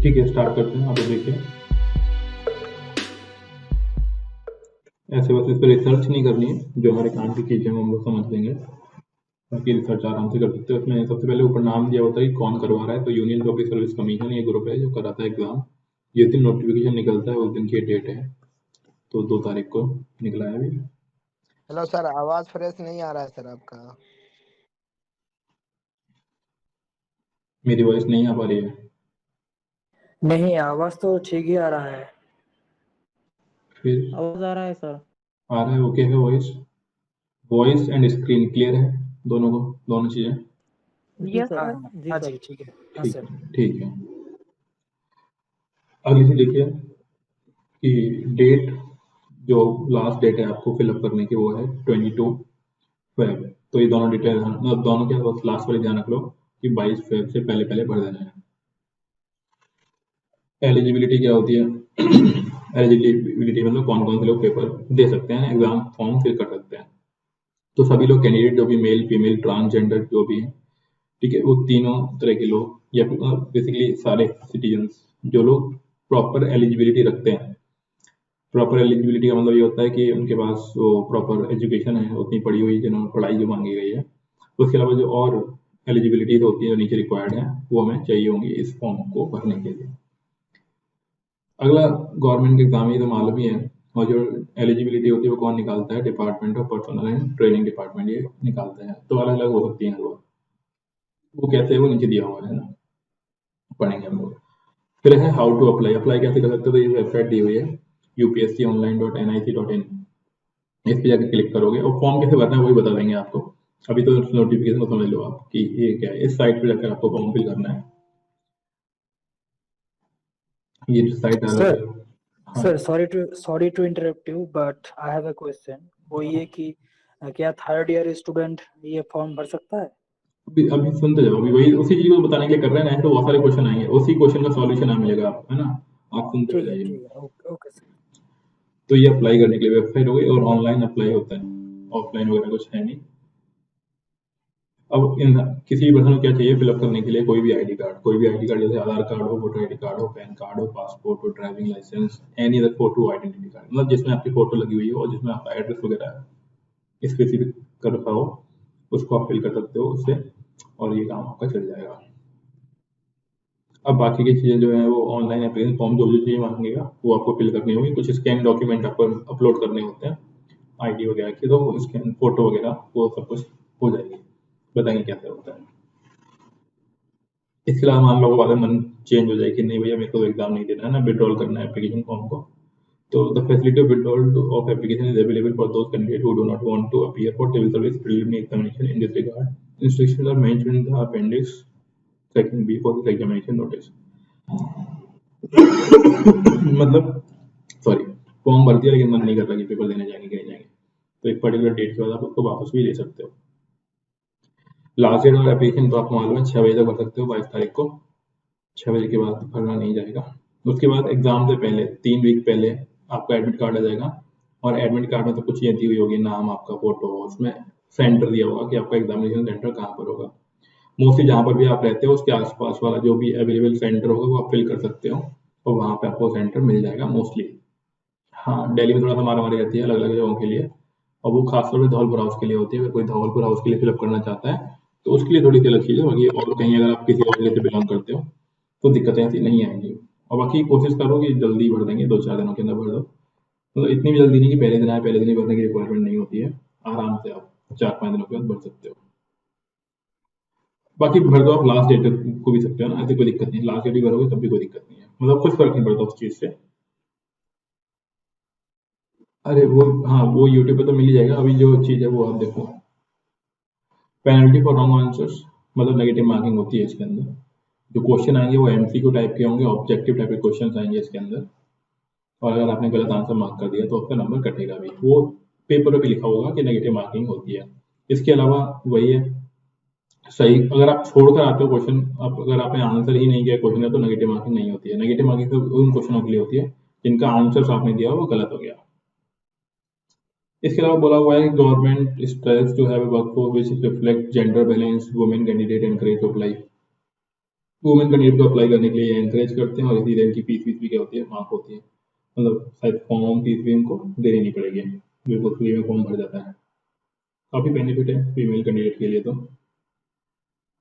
ठीक है, स्टार्ट करते हैं। आप देखिए, ऐसे बस इस पर रिसर्च नहीं करनी है, जो हमारे काम की चीज़ें हम लोग समझ लेंगे, बाकी रिसर्च आराम से कर सकते हो। उसमें सबसे पहले ऊपर नाम दिया होता है कि कौन करवा रहा है, तो यूनियन पब्लिक सर्विस कमीशन ये ग्रुप है जो कराता है एग्जाम। जिस दिन नोटिफिकेशन निकलता है उस दिन की डेट है, तो 2 तारीख को निकला है अभी। हेलो सर, आवाज फ्रेश नहीं आ रहा है सर आपका। मेरी वॉइस नहीं आ पा रही है? नहीं, आवाज तो ठीक ही आ रहा है। फिर आवाज आ रहा है सर। आ रहा है, ओके है voice? Voice and screen clear है दोनों को, दोनों चीज़ें? जी सर। हाँ जी सर। जी, ठीक है। हाँ ठीक सर। है, ठीक है। अगली चीज़ देखिए कि डेट, जो लास्ट डेट है आपको फिलअप करने की, वो है 22 फेब। तो ये दोनों डिटेल, मतलब दोनों क्या, बस लास्ट वाले ध्यान रख लो कि 22 फेब से पहले पहले भर देना है। एलिजिबिलिटी क्या होती है? एलिजिबिलिटी मतलब कौन कौन से लोग पेपर दे सकते हैं, एग्जाम फॉर्म फिल कर सकते हैं। तो सभी लोग कैंडिडेट, जो भी मेल फीमेल ट्रांसजेंडर जो भी है, ठीक है, वो तीनों तरह के लोग या फिर बेसिकली सारे सिटीजन्स जो लोग प्रॉपर एलिजिबिलिटी रखते हैं। प्रॉपर एलिजिबिलिटी का मतलब ये होता है कि उनके पास वो प्रॉपर एजुकेशन है, उतनी पढ़ी हुई जिन्होंने पढ़ाई जो मांगी गई है। उसके अलावा जो और एलिजिबिलिटीज होती है जो नीचे रिक्वायर्ड है, वो हमें चाहिए होंगी इस फॉर्म को भरने के लिए। अगला, गवर्नमेंट के एग्जाम, ये तो मालूम ही है। और जो एलिजिबिलिटी होती है वो कौन निकालता है? Department of personal and training department ये निकालता है। तो अलग अलग हो सकती है वो। कैसे है वो नीचे दिया हुआ है ना, पढ़ेंगे हम लोग। फिर है हाउ टू अप्लाई। अप्लाई कैसे कर सकते हो? तो ये वेबसाइट दी हुई है upsconline.nic.in। इस पे जाकर क्लिक करोगे और फॉर्म कैसे भरना है वही बता देंगे आपको। अभी तो नोटिफिकेशन को समझ लो आप कि ये क्या है। इस साइट पे जाकर आपको फॉर्म फिल करना है। ये जो साइट आ रहा सर, है, हाँ। Sir sorry to interrupt you, but I have a question. वो ये कि क्या थर्ड ईयर स्टूडेंट ये फॉर्म भर सकता है? अभी अभी सुनते जाओ, अभी वही उसी चीज को बताने के लिए कर रहे हैं ना, तो बहुत सारे क्वेश्चन आएंगे, उसी क्वेश्चन का सॉल्यूशन हमें मिलेगा आपको, है ना। आप सुनते हुए जाइए। ठीक है, ओके ओके सर। तो ये अप्लाई करने के लिए वेबसाइट हो गई, और ऑनलाइन अप्लाई होता है, ऑफलाइन वगैरह कुछ है नहीं। अब इन किसी भी पर्सन को क्या चाहिए फिलअप करने के लिए? कोई भी आईडी कार्ड, कोई भी आईडी कार्ड, जैसे आधार कार्ड हो, वोटर आईडी कार्ड हो, पैन कार्ड हो, पासपोर्ट हो, driving licence, any other photo identity card, मतलब जिसमें आपकी फोटो लगी हुई हो और जिसमें आपका एड्रेस वगैरह स्पेसिफिक कर रखा हो, उसको आप फिल कर सकते हो उससे, और ये काम आपका चल जाएगा। अब बाकी की चीज़ें जो है वो ऑनलाइन एप्लीकेशन फॉर्म जो जो चीज़ें मांगेगा वो आपको फिल करनी होगी। कुछ स्कैन डॉक्यूमेंट आपको अपलोड करने होते हैं आईडी वगैरह के, तो स्कैन फोटो वगैरह वो सब कुछ हो जाएगी। बताएंगे कैसे होता है। इसके अलावा मान लो बाद में मन चेंज हो जाए कि नहीं भैया मेरे को एग्जाम नहीं देना है ना, विड्रॉल करना है एप्लीकेशन फॉर्म को, तो the facility of withdrawal of application is available for those candidate who do not want to appear for civil service preliminary examination. In this regard instructions are mentioned in the appendix section B for this examination notice. मतलब sorry, form भर दिया लेकिन मन नहीं कर रहा कि paper देने जाएंगे कहीं जाएंगे, तो एक पर्टिकुलर डेट के बाद आप उसको वापस भी ले सकते हो। लास्ट डेट और एप्लीकेशन तो आपको मालूम है 6 बजे तक भर सकते हो, 22 तारीख को। 6 बजे के बाद भरना नहीं जाएगा। उसके बाद एग्जाम से पहले 3 वीक पहले आपका एडमिट कार्ड आ जाएगा, और एडमिट कार्ड में तो कुछ ये दी हुई होगी, नाम आपका, फोटो, उसमें सेंटर दिया होगा कि आपका एग्जामिनेशन सेंटर कहाँ पर होगा। मोस्टली जहाँ पर भी आप रहते हो उसके आसपास वाला जो भी अवेलेबल सेंटर होगा वो आप फिल कर सकते हो, और वहाँ पे आपको सेंटर मिल जाएगा मोस्टली। हाँ, दिल्ली में थोड़ा सा मारामारी रहती है अलग अलग जगहों के लिए, और वो खासतौर पे धौलपुर हाउस के लिए होती है। अगर कोई धौलपुर हाउस के लिए फिलअप करना चाहता है तो उसके लिए थोड़ी सी अलग चीज़ है, बाकी और कहीं अगर आप किसी और जगह से बिलोंग करते हो तो दिक्कतें ऐसी नहीं आएंगी। और बाकी कोशिश करो कि जल्दी भर देंगे, 2-4 दिनों के अंदर भर दो। मतलब इतनी भी जल्दी नहीं कि पहले दिन आए पहले दिन ही भरने की रिक्वायरमेंट नहीं होती है, आराम से आप 4-5 दिनों के बाद भर सकते हो। बाकी भर दो आप लास्ट डेट को भी सकते हो ना, ऐसी कोई दिक्कत नहीं, लास्ट डेट भी भरोगे तब भी कोई दिक्कत नहीं है, मतलब कुछ फर्क नहीं पड़ता उस चीज़ से। अरे वो, हाँ, वो यूट्यूब पे तो मिल ही जाएगा। अभी जो चीज़ है वो आप देखो, पेनल्टी फॉर रॉन्ग आंसर्स, मतलब नेगेटिव मार्किंग होती है इसके अंदर। जो क्वेश्चन आएंगे वो एमसीक्यू टाइप के होंगे, ऑब्जेक्टिव टाइप के क्वेश्चन आएंगे इसके अंदर, और अगर आपने गलत आंसर मार्क कर दिया तो उसका नंबर कटेगा भी। वो पेपर पे लिखा होगा कि नेगेटिव मार्किंग होती है। इसके अलावा वही है, सही अगर आप छोड़ कर आते हो क्वेश्चन, आप अगर आपने आंसर ही नहीं किया क्वेश्चन का, तो नेगेटिव मार्किंग नहीं होती है। नेगेटिव मार्किंग तो उन क्वेश्चनों के लिए होती है जिनका आंसर आपने दिया वो गलत हो गया। इसके अलावा बोला हुआ है government stress to have a workforce which reflect gender balance, women candidate encourage to apply. Women candidate को अप्लाई करने के लिए एनकरेज करते हैं, और इसी इनकी फीस वीस भी क्या होती है, माफ होती है, मतलब शायद फॉर्म फीस भी इनको देनी नहीं पड़ेगी, बिल्कुल फ्री में फॉर्म भर जाता है। काफ़ी बेनिफिट है फीमेल कैंडिडेट के लिए, तो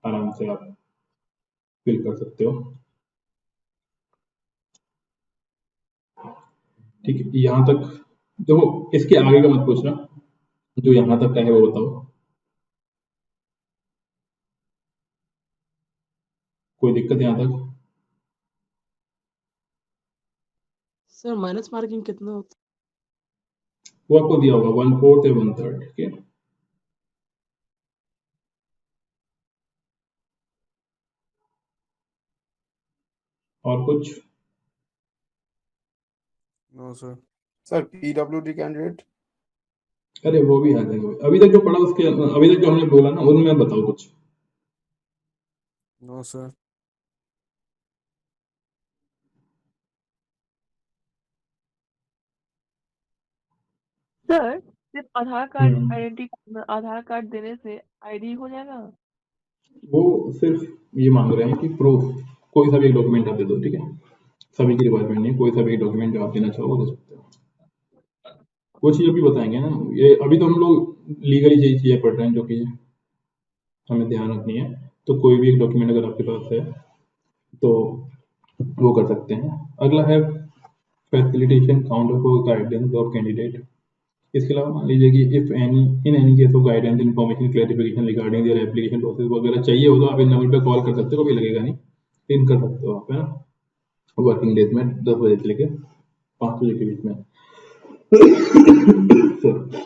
आराम से आप फिल कर सकते हो। ठीक है, यहाँ तक देखो, इसके आगे का मत पूछना, जो यहाँ तक का है वो बताओ। कोई दिक्कत यहाँ तक? सर माइनस मार्किंग कितना होता वो आपको दिया होगा 1/4 या 1/3, ठीक है। और कुछ? No sir. Sir PWD candidate? अरे वो भी आ जाएगा अभी तक जो पढ़ा उसके, अभी तक जो हमने बोला ना उनमें बताओ कुछ। No sir. सर सिर्फ आधार कार्ड हम्म, आधार कार्ड देने से आईडी हो जाएगा? वो सिर्फ ये मांग रहे हैं कि प्रूफ, कोई सा भी डॉक्यूमेंट आप दे दो, ठीक है। सभी की रिक्वायरमेंट नहीं, कोई सा भी डॉक्यूमेंट जो आप देना चाहो वो दे सकते हो। वो चीज़ अभी बताएंगे ना, ये अभी तो हम लोग लीगली यही चीज़ें पढ़ रहे हैं जो कि हमें ध्यान रखनी है। तो कोई भी एक डॉक्यूमेंट अगर आपके पास है तो वो कर सकते हैं। अगला है facilitation counter for guidance of candidate. इसके अलावा मान लीजिए कि if any in any case of guidance information clarification regarding their application process वगैरह चाहिए हो तो आप इन नंबर पे कॉल कर सकते हो, कभी लगेगा नहीं, इन कर सकते हो आप, है ना, वर्किंग डेज में 10 बजे से लेकर 5 बजे के बीच में। Sorry.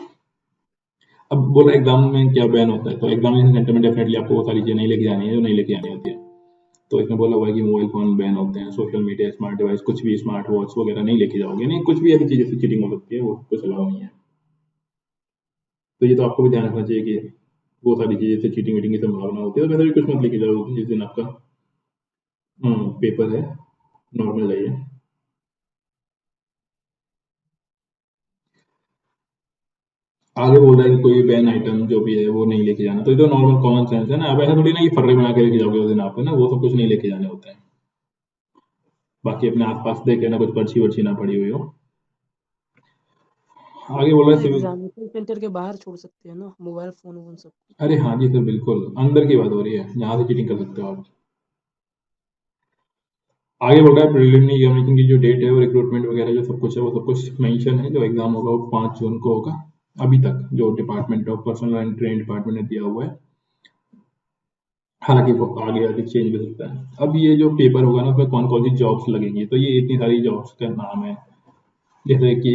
अब बोला एग्जाम में क्या बैन होता है, तो एग्जामिनेशन सेंटर में डेफिनेटली आपको वो सारी चीज़ें नहीं लेके जानी है जो नहीं लेके जानी होती है। तो इसमें बोला हुआ है कि मोबाइल फोन बैन होते हैं, सोशल मीडिया, स्मार्ट डिवाइस, कुछ भी स्मार्ट वॉच वगैरह नहीं लेके जाओगे, नहीं कुछ भी ऐसी चीज़ें से चीटिंग हो सकती है, वो कुछ अलाउ नहीं है। तो ये तो आपको भी ध्यान रखना चाहिए कि वो सारी चीज़ें से चीटिंग वीटिंग की संभावना होती है, तो वैसे भी कुछ मत लेके जाओ जिस दिन आपका पेपर है, नॉर्मल जाइए। आगे बोल रहा है कि कोई बैन आइटम जो भी है वो नहीं लेके जाना, तो ये तो नॉर्मल कॉमन सेंस है ना। अब ऐसा थोड़ी ना कि फर्रे बना के लेके जाओगे उस दिन आप, है ना, वो सब कुछ नहीं लेके जाने होते हैं। बाकी अपने आसपास देख लेना कुछ पर्ची वर्ची ना पड़ी हुई हो। आगे बोल रहा है सिविल। एग्जामिनेशन सेंटर के बाहर छोड़ सकते हैं ना मोबाइल फोन वोन सब? अरे हाँ जी सर, बिल्कुल अंदर की बात हो रही है, यहाँ से चीटिंग कर सकते हो आप। आगे बोल रहा है प्रिलिमिनरी एग्जामिनेशन की जो डेट है वो रिक्रूटमेंट वगैरह जो सब कुछ है वो सब कुछ मेंशन है। जो एग्जाम होगा वो 5 जून को होगा, अभी तक जो department of personal and train department ने दिया हुआ है। हालांकि वो आगे आगे चेंज भी हो सकता है। अब ये जो पेपर होगा ना उसमें कौन कौन सी जॉब्स लगेंगी, तो ये इतनी सारी जॉब्स का नाम है, जैसे कि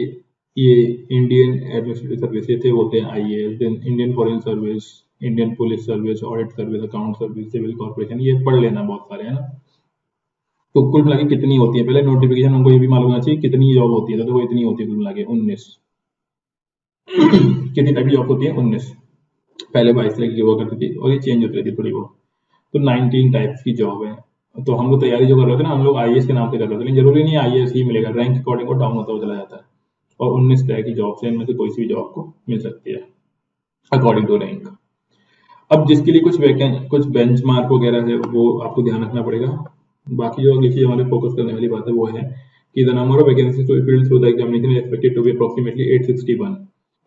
ये इंडियन एडमिनिस्ट्रेटिव सर्विस, ये थे बोलते हैं IAS, then Indian foreign service, Indian police service, audit service, account service, civil corporation, ये पढ़ लेना बहुत सारे, है ना। तो कुल मिला के कितनी होती है, पहले नोटिफिकेशन हमको ये भी मालूम होना चाहिए कितनी जॉब होती है, तो देखो इतनी होती है कुल मिला के 19। कितनी टाइप की जॉब होती है? 19। पहले 22 तरह की हुआ करती थी और ये चेंज होती रहती है थोड़ी बहुत, तो 19 टाइप्स की जॉब है। तो हम लोग तैयारी जो कर रहे थे ना, हम लोग IAS के नाम से कर रहे थे, लेकिन जरूरी नहीं है IAS ही मिलेगा, रैंक अकॉर्डिंग वो डाउन होता हुआ चला जाता है। और 19 तरह की जॉब है, इनमें से कोई सी भी जॉब को मिल सकती है अकॉर्डिंग टू रैंक। अब जिसके लिए कुछ बेंचमार्क वगैरह है वो आपको ध्यान रखना पड़ेगा। बाकी जो अगली चीज हमारे फोकस करने वाली बात है वो है कि the number of vacancies to be filled through the examination is expected to be approximately 861।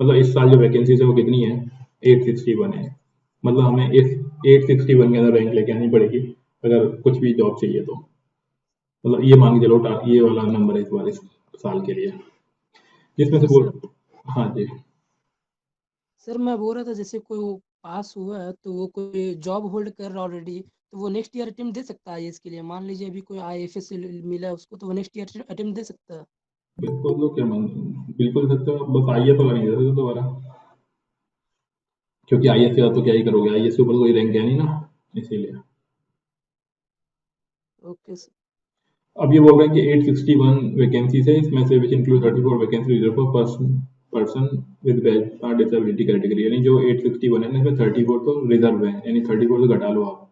मतलब इस साल जो वैकेंसीज है वो कितनी है? 861 है। मतलब हमें इस 861 के अंदर रैंक लेके आनी पड़ेगी अगर कुछ भी जॉब चाहिए तो। मतलब ये मान के चलो ये वाला नंबर है इस बार, इस साल के लिए, जिसमें से बोल। हाँ जी। सर मैं बोल रहा था जैसे कोई वो पास हुआ है तो वो कोई जॉब होल्ड कर रहा है ऑलरेडी, तो वो नेक्स्ट ईयर अटेम्प्ट दे सकता है इसके लिए? मान लीजिए अभी कोई IFS से मिला है उसको, तो वो नेक्स्ट ईयर अटेम्प्ट दे सकता है? बिल्कुल, तो क्या मान, बिल्कुल सकते हो, बस IAS वाला नहीं दे सकते दोबारा, क्योंकि IAS के बाद तो क्या ही करोगे, IAS के ऊपर कोई रैंक है नहीं ना, इसीलिए। Okay sir. अब ये बोल रहे हैं कि 861 वैकेंसीज है, इसमें से which include 34 vacancy reserve for person with disability category, यानी जो 861 है ना इसमें 34 तो रिजर्व है, यानी 34 से घटा लो आप,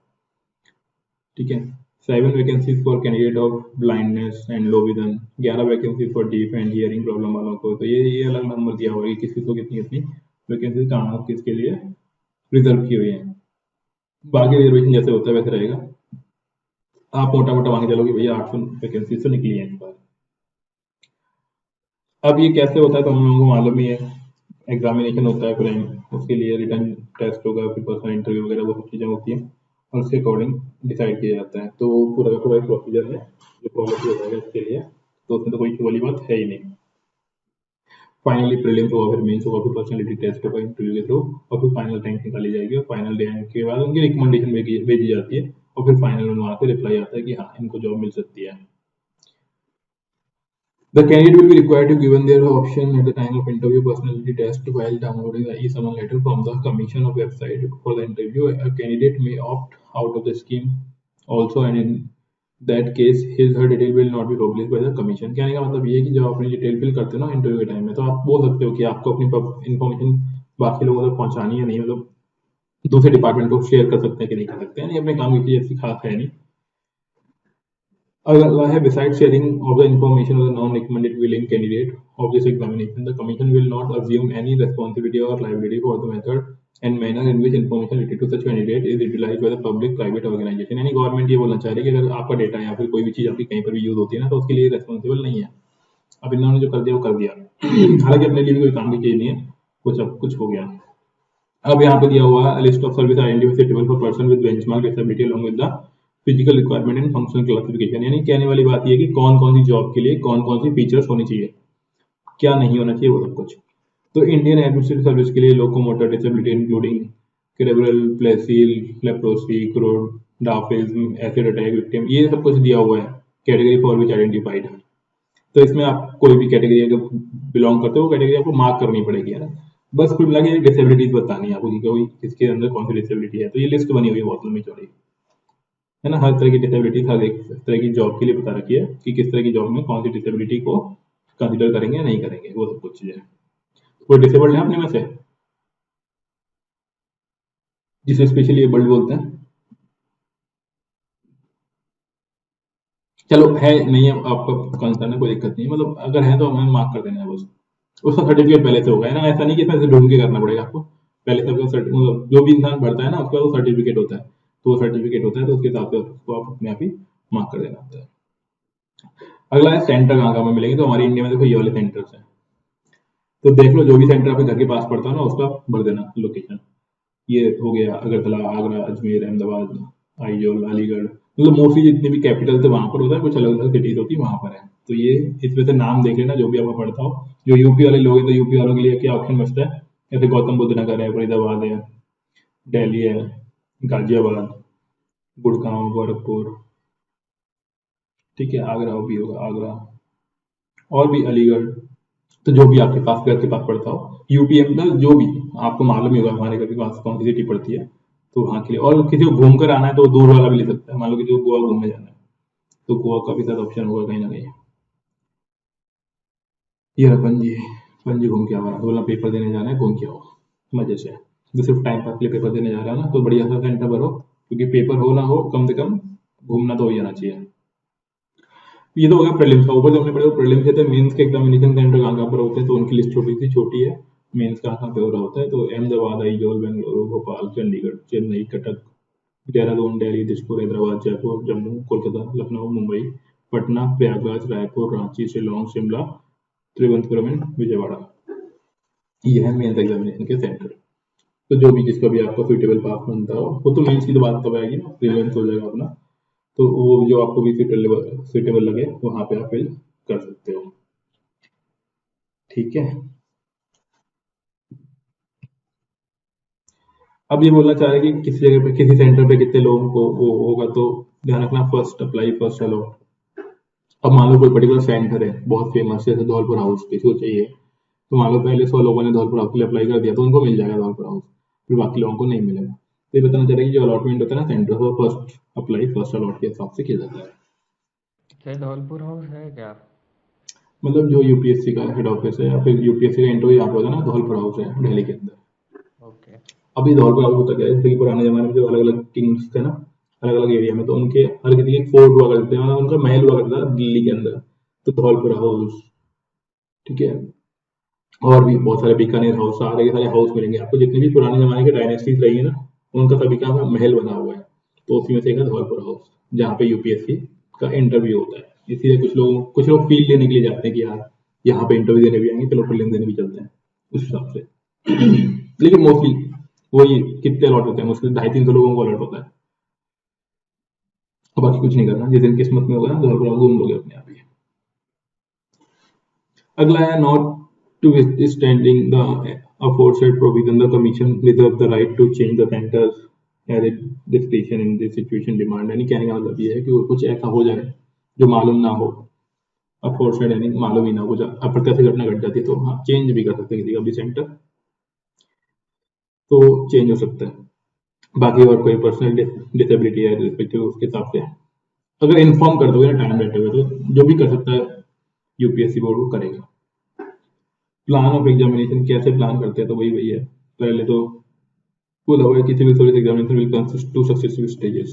ठीक है। 7 vacancies for candidate of blindness and low vision, 11 vacancies for deaf and hearing problem वालों को। तो ये अलग नंबर दिया हुआ है कि किसी को कितनी कितनी वैकेंसी कहाँ किसके लिए रिजर्व की हुई है। बाकी रिजर्वेशन जैसे होता है वैसे रहेगा। आप मोटा मोटा मान के चलो कि भैया 800 वैकेंसी तो निकली है इस बार। अब ये कैसे होता है तो हम लोगों को मालूम ही है, एग्जामिनेशन होता है, फिर उसके लिए रिटर्न टेस्ट होगा, फिर पर्सनल इंटरव्यू वगैरह वो सब चीज़ें होती हैं और उसके अकॉर्डिंग डिसाइड किया जाता है। तो पूरा का पूरा एक प्रोसीजर है जो फॉलो किया जाएगा इसके लिए, तो उसमें तो कोई वाली बात है ही नहीं। फाइनली प्रीलिम्स होगा, फिर मेंस होगा, फिर पर्सनैलिटी टेस्ट होगा इंटरव्यू के थ्रू, और फिर फाइनल रैंक निकाली जाएगी और फाइनल रैंक के बाद उनकी रिकमेंडेशन भेजी जाती है और फिर फाइनल में वहाँ से रिप्लाई आता है कि हाँ इनको जॉब मिल सकती है। The candidate will be required to given their option at the time of interview personality test while downloading the e-summon letter from the commission of website for the interview. A candidate may opt out of the scheme also, and in that case his her detail will not be published by the commission. कहने का मतलब ये है कि जब अपनी detail fill करते हो ना इंटरव्यू के टाइम में, तो आप बोल सकते हो कि आपको अपनी इन्फॉर्मेशन बाकी लोगों तक पहुंचानी है नहीं, मतलब दूसरे डिपार्टमेंट को शेयर कर सकते हैं कि नहीं कर सकते हैं, नहीं अपने काम की चीज़ ऐसी खास है नहीं। Besides sharing of the information of the non-recommended willing candidate of this examination, the commission will not assume any responsibility or liability for the method and manner in which information related to such candidate is utilized by the public private organization. यानी government ये बोलना चाह रही है कि अगर आपका data या फिर कोई भी चीज़ आपकी कहीं पर भी यूज होती है ना, तो उसके लिए रेस्पॉन्सिबल नहीं है। अब इन्होंने जो कर दिया वो कर दिया, हालांकि अपने लिए भी कोई काम की चीज़ नहीं है, कुछ अब कुछ हो गया। अब यहाँ पे दिया हुआ है list of service identifiable for person with benchmark disability along with the physical requirement and functional classification. यानी कहने वाली बात ये है कि कौन कौन सी जॉब के लिए कौन कौन सी फीचर्स होनी चाहिए, क्या नहीं होना चाहिए, वो सब कुछ। तो इंडियन एडमिनिस्ट्रेटिव सर्विस के लिए locomotor disability including cerebral palsy, leprosy, cured dwarfism, acid attack victim, ये सब कुछ दिया हुआ है कैटेगरी फॉर विच आइडेंटिफाइड। तो इसमें आप कोई भी कैटेगरी अगर बिलोंग करते हो वो कैटेगरी आपको मार्क करनी पड़ेगी, है ना। बस कुल मिला के डिसेबिलिटीज बतानी है आपको कि कोई किसके अंदर कौन सी डिसेबिलिटी है। तो ये लिस्ट बनी हुई है बहुत लंबी चौड़ी, है ना। हर तरह की डिसेबिलिटी हर एक तरह की जॉब के लिए बता रखी है कि किस तरह की जॉब में कौन सी डिसेबिलिटी को कंसिडर करेंगे या नहीं करेंगे, वो सब कुछ चीजें। कोई डिसेबल्ड है अपने में से जिसे स्पेशली एबल्ड बोलते हैं? चलो है नहीं है आपका कंसर्न है, कोई दिक्कत नहीं है, मतलब अगर है तो हमें मार्क कर देना है बस। उसका सर्टिफिकेट पहले से होगा, है ना। ऐसा नहीं कि इसमें से ढूंढ के करना पड़ेगा आपको, पहले से मतलब जो भी इंसान भरता है ना उसका वो सर्टिफिकेट होता है, तो वो सर्टिफिकेट होता है तो उसके हिसाब से उसको आप अपने आप ही मार्क कर देना होता है। अगला है सेंटर कहाँ कहाँ में मिलेंगे। तो हमारी इंडिया में देखो ये वाले सेंटर्स हैं, तो देख लो जो भी सेंटर आपके घर के पास पड़ता है ना उसका भर देना लोकेशन। ये हो गया अगरतला, आगरा, अजमेर, अहमदाबाद, आईजोल, अलीगढ़, मतलब मोस्टली जितने भी कैपिटल थे वहां पर होता है, कुछ अलग अलग सिटीज होती है वहां पर है। तो ये इसमें से नाम देख लेना जो भी आपको पढ़ता हो। जो यूपी वाले लोग हैं तो यूपी वालों के लिए क्या ऑप्शन बचता है, जैसे गौतम बुद्ध नगर है, फरीदाबाद है, दिल्ली है, गाजियाबाद, गुड़गांव, गोरखपुर, ठीक है, आगरा भी होगा, आगरा और भी अलीगढ़। तो जो भी आपके पास घर के पास पड़ता हो, यूपीएम का जो भी आपको मालूम ही होगा हमारे घर के पास कौन सी सिटी पड़ती है, तो वहाँ के लिए। और किसी को घूम कर आना है तो दूर वाला भी ले सकता है, मान लो किसी को गोवा घूमने जाना है तो गोवा का भी साथ ऑप्शन होगा कहीं ना कहीं। ये रहा पणजी, पणजी घूम के आ रहा है, बोला पेपर देने जाना है, घूम के आओ मजे से। जो सिर्फ टाइम पास के लिए पेपर देने जा रहा है ना, तो बढ़िया सा सेंटर भरो, क्योंकि पेपर हो ना हो कम से कम घूमना तो हो जाना चाहिए। ये तो हो गया प्रीलिम्स का। ऊपर जो हमने पढ़ा प्रीलिम्स के थे, मेंस के एग्जामिनेशन सेंटर कहाँ पर होते हैं, तो उनकी लिस्ट छोटी सी छोटी है। मेंस कहाँ पे हो रहा होता है, तो अहमदाबाद, आईजोल, बेंगलुरु, भोपाल, चंडीगढ़, चेन्नई, कटक, देहरादून, दिल्ली, दिसपुर, हैदराबाद, जयपुर, जम्मू, कोलकाता, लखनऊ, मुंबई, पटना, प्रयागराज, रायपुर, रांची, शिलोंग, शिमला, त्रिवेंद्रपुरम एंड विजयवाड़ा। ये है मेंस एग्जामिनेशन के सेंटर। तो जो भी जिसका भी आपका सुइटेबल पास बनता हो, वो तो मेंस की तो बात तब आएगी ना, प्रीलिम्स हो जाएगा अपना, तो वो जो आपको भी सुइटेबल लगे वहां पे आप फिल कर सकते हो, ठीक है। अब ये बोलना चाह रहे हैं कि किसी जगह पे किसी सेंटर पे कितने लोगों को वो होगा, तो ध्यान रखना फर्स्ट अप्लाई फर्स्ट अलॉट। अब मान लो कोई पर्टिकुलर सेंटर है बहुत फेमस, जैसे धौलपुर हाउस किसी को चाहिए, तो मान लो पहले 100 लोगों ने धौलपुर हाउस के लिए अप्लाई कर दिया तो उनको मिल जाएगा धौलपुर हाउस, फिर बाकी लोगों को नहीं मिलेगा। तो ये बताना चाह रहे हैं कि जो अलॉटमेंट होता है ना सेंटर, वो फर्स्ट अप्लाई फर्स्ट अलॉट के हिसाब से किया जाता है। क्या धौलपुर हाउस है क्या? मतलब जो यूपीएससी का हेड ऑफिस है या फिर यूपीएससी का इंटरव्यू यहाँ पे होता है ना, धौलपुर हाउस है दिल्ली के अंदर। ओके। अभी धौलपुर हाउस होता क्या है, जैसे कि पुराने जमाने में जो अलग अलग किंग्स थे ना अलग अलग एरिया में, तो उनके हर किसी के फोर्ट हुआ करते हैं, उनका महल हुआ करता था दिल्ली के अंदर, तो धौलपुर हाउस, ठीक है। और भी बहुत सारे बीकानेर हाउस, सारे के सारे हाउस मिलेंगे आपको, जितने भी पुराने जमाने के डायनेस्टीज रही है ना उनका सभी का महल बना हुआ है, तो उसी में से एक है धौलपुर हाउस। जहाँ पे यूपीएससी का इंटरव्यू होता है। इसीलिए कुछ लोग फील लेने के लिए जाते हैं कि यार यहाँ पे इंटरव्यू देने भी आएंगे, चलो प्रीलिम्स देने भी चलते हैं उस हिसाब से। लेकिन मोस्टली वही कितने अलॉट होते हैं, मुश्किल 250-300 लोगों को अलॉट होता है, और बाकी कुछ नहीं करना, जिस दिन किस्मत में होगा ना घर पर घूम लोगे अपने आप ही। अगला है notwithstanding the aforesaid provision, the commission reserve the right to change the centers as a discretion in this situation demand। यानी कहने का मतलब ये है कि कुछ ऐसा हो जाए जो मालूम ना हो, aforesaid यानी मालूम ही ना हो, अप्रत्याशित घटना घट जाती है तो हाँ चेंज भी कर सकते हैं किसी का भी सेंटर, तो चेंज हो सकता है। बाकी और कोई पर्सनल डिसेबिलिटी है रिस्पेक्टिव उसके हिसाब से अगर इन्फॉर्म कर दोगे ना टाइम रहते हुए, तो जो भी कर सकता है यूपीएससी बोर्ड वो करेगा। प्लान ऑफ एग्जामिनेशन कैसे प्लान करते हैं, तो वही है, पहले तो बोला हुआ है कि civil service examination will consist 2 successive stages,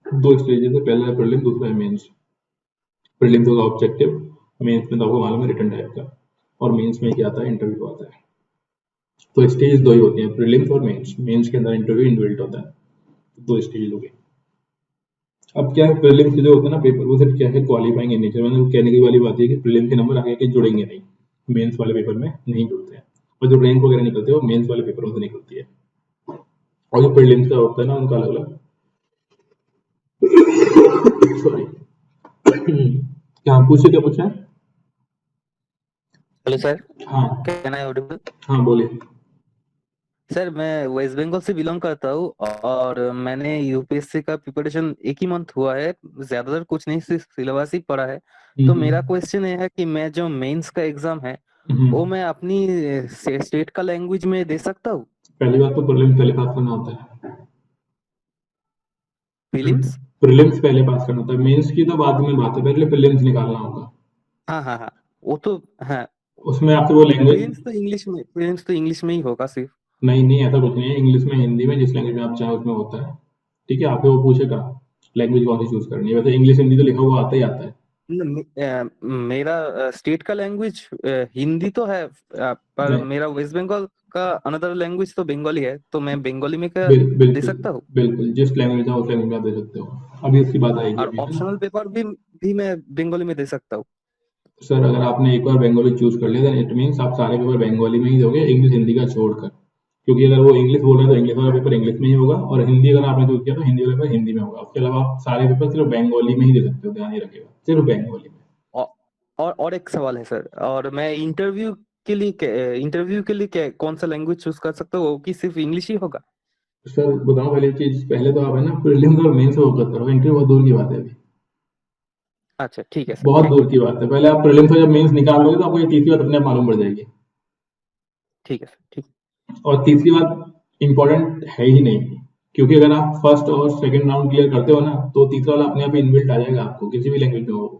2 stages है, पहला है प्रीलिम्स, दूसरा है मेंस। प्रीलिम्स होगा ऑब्जेक्टिव, मेंस में तो आपको मालूम है रिटन टाइप का, और मेंस में क्या आता है, इंटरव्यू आता है। तो स्टेज 2 ही होती हैं, प्रीलिम्स और मेंस। मेंस के अंदर इंटरव्यू इनबिल्ट होता है, 2 स्टेज हो गए। अब क्या है, प्रीलिम्स जो होता है ना पेपर, वो सिर्फ क्या है क्वालिफाइंग इन नेचर, मतलब कहने की वाली बात है कि प्रीलिम्स के नंबर आगे के जुड़ेंगे नहीं, मेंस वाले पेपर में नहीं जुड़ते हैं, और जो रैंक वगैरह निकलते हैं वो मेंस वाले पेपरों से निकलती है। और जो प्रीलिम्स का होता है ना उनका अलग अलग सॉरी क्या पूछे, क्या पूछा है? हेलो सर, हाँ कैन आई ऑडिबल? हाँ बोलिए। सर मैं वेस्ट बंगाल से बिलोंग करता हूँ और मैंने यूपीएससी का प्रिपरेशन एक ही मंथ हुआ है, ज्यादातर कुछ नहीं, सिर्फ सिलेबस ही पढ़ा है। तो मेरा क्वेश्चन ये है कि मैं जो मेंस का एग्जाम है वो मैं अपनी स्टेट का लैंग्वेज में दे सकता हूँ? पहली बात तो प्रीलिम्स पहले पास करना होता है, प्रीलिम्स? प्रीलिम्स पहले पास करना होता है, मेंस की तो बाद में बात है, पहले प्रीलिम्स निकालना होगा। हाँ हाँ हाँ, वो तो हाँ, उसमें आपसे वो लैंग्वेज प्रीलिम्स तो इंग्लिश में ही होगा सिर्फ। नहीं ऐसा कुछ नहीं है, इंग्लिश में हिंदी में जिस लैंग्वेज में आप चाहे उसमें होता है। ठीक है, आपसे वो पूछेगा लैंग्वेज कौन सी चूज करनी है, वैसे इंग्लिश हिंदी तो लिखा हुआ आता ही आता है। मेरा स्टेट का लैंग्वेज हिंदी तो है, पर नहीं, मेरा वेस्ट बंगाल का अनदर लैंग्वेज तो बंगाली है, तो मैं बंगाली में क्या दे सकता हूँ? बिल्कुल जिस लैंग्वेज है उस लैंग्वेज में आप दे सकते हो, अभी उसकी बात आएगी और अभी, है ना? ऑप्शनल पेपर भी मैं बंगाली में दे सकता हूँ? सर अगर आपने एक बार बंगाली चूज कर लिया, इट मीन्स आप सारे पेपर बंगाली में ही दोगे, इंग्लिश हिंदी का छोड़कर, क्योंकि अगर वो इंग्लिश बोल रहा है तो इंग्लिश वाला पेपर इंग्लिश में ही होगा, और हिंदी अगर आपने चूज किया तो हिंदी वाला पेपर हिंदी में होगा। उसके अलावा आप सारे पेपर सिर्फ बंगाली में ही दे सकते हो, ध्यान ही रखिएगा, सिर्फ बंगाली में। और एक सवाल है सर, और मैं इंटरव्यू के लिए कौन सा लैंग्वेज चूज कर सकता हूँ, कि सिर्फ इंग्लिश ही होगा? सर बताओ पहले चीज, पहले तो आप है ना प्रीलिम्स और मेंस फोकस करो, इंटरव्यू बहुत दूर की बात है अभी, अच्छा ठीक है सर, बहुत थैंक दूर यू। की बात है। पहले आप प्रीलिम्स और जब मेंस निकाल लोगे तो आपको ये तीसरी बात अपने आप मालूम पड़ जाएगी, ठीक है सर, ठीक। और तीसरी बात इंपॉर्टेंट है ही नहीं, क्योंकि अगर आप फर्स्ट और सेकंड राउंड क्लियर करते हो ना तो तीसरा वाला अपने आप इनबिल्ट आ जाएगा आपको, किसी भी लैंग्वेज में हो।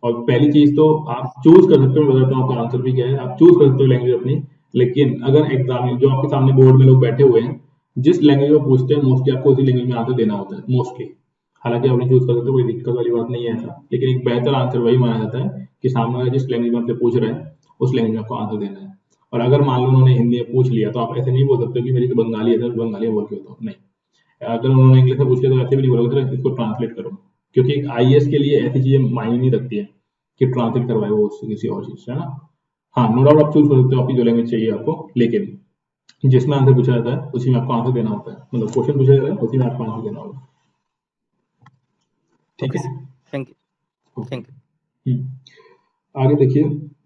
और पहली चीज तो आप चूज कर सकते हो, मैं बताता हूँ आपका आंसर भी क्या है, आप चूज कर सकते हो लैंग्वेज अपनी, लेकिन अगर एग्जाम जो आपके सामने बोर्ड में लोग बैठे हुए हैं जिस लैंग्वेज में पूछते हैं मोस्टली आपको उसी लैंग्वेज में आंसर देना होता है मोस्टली। हालांकि आपने चूज कर सकते हो, कोई दिक्कत वाली बात नहीं है ऐसा, लेकिन एक बेहतर आंसर वही माना जाता है कि सामने वाला जिस लैंग्वेज में आपसे पूछ रहे हैं उस लैंग्वेज में आपको आंसर देना है। और अगर मान लो उन्होंने हिंदी में पूछ लिया तो आप ऐसे नहीं बोल सकते कि मेरी तो बंगाली है सर, बंगाली बोल के बताओ, नहीं। अगर उन्होंने इंग्लिश में पूछ लिया तो ऐसे भी नहीं बोलोगे सर इसको ट्रांसलेट करो, क्योंकि आईएएस के लिए ऐसी चीजें मायने नहीं रखती है कि ट्रांसलेट करवाए वो उससे किसी और चीज से, है ना। हाँ नो डाउट आप चूज कर सकते हो आपकी जो लैंग्वेज चाहिए आपको, लेकिन जिसमें आंसर पूछा जाता है उसी में आपको आंसर देना होता है, मतलब क्वेश्चन पूछा जाता है उसी में आपको आंसर देना होगा। ठीक है, थैंक यू, थैंक यू। आगे देखिए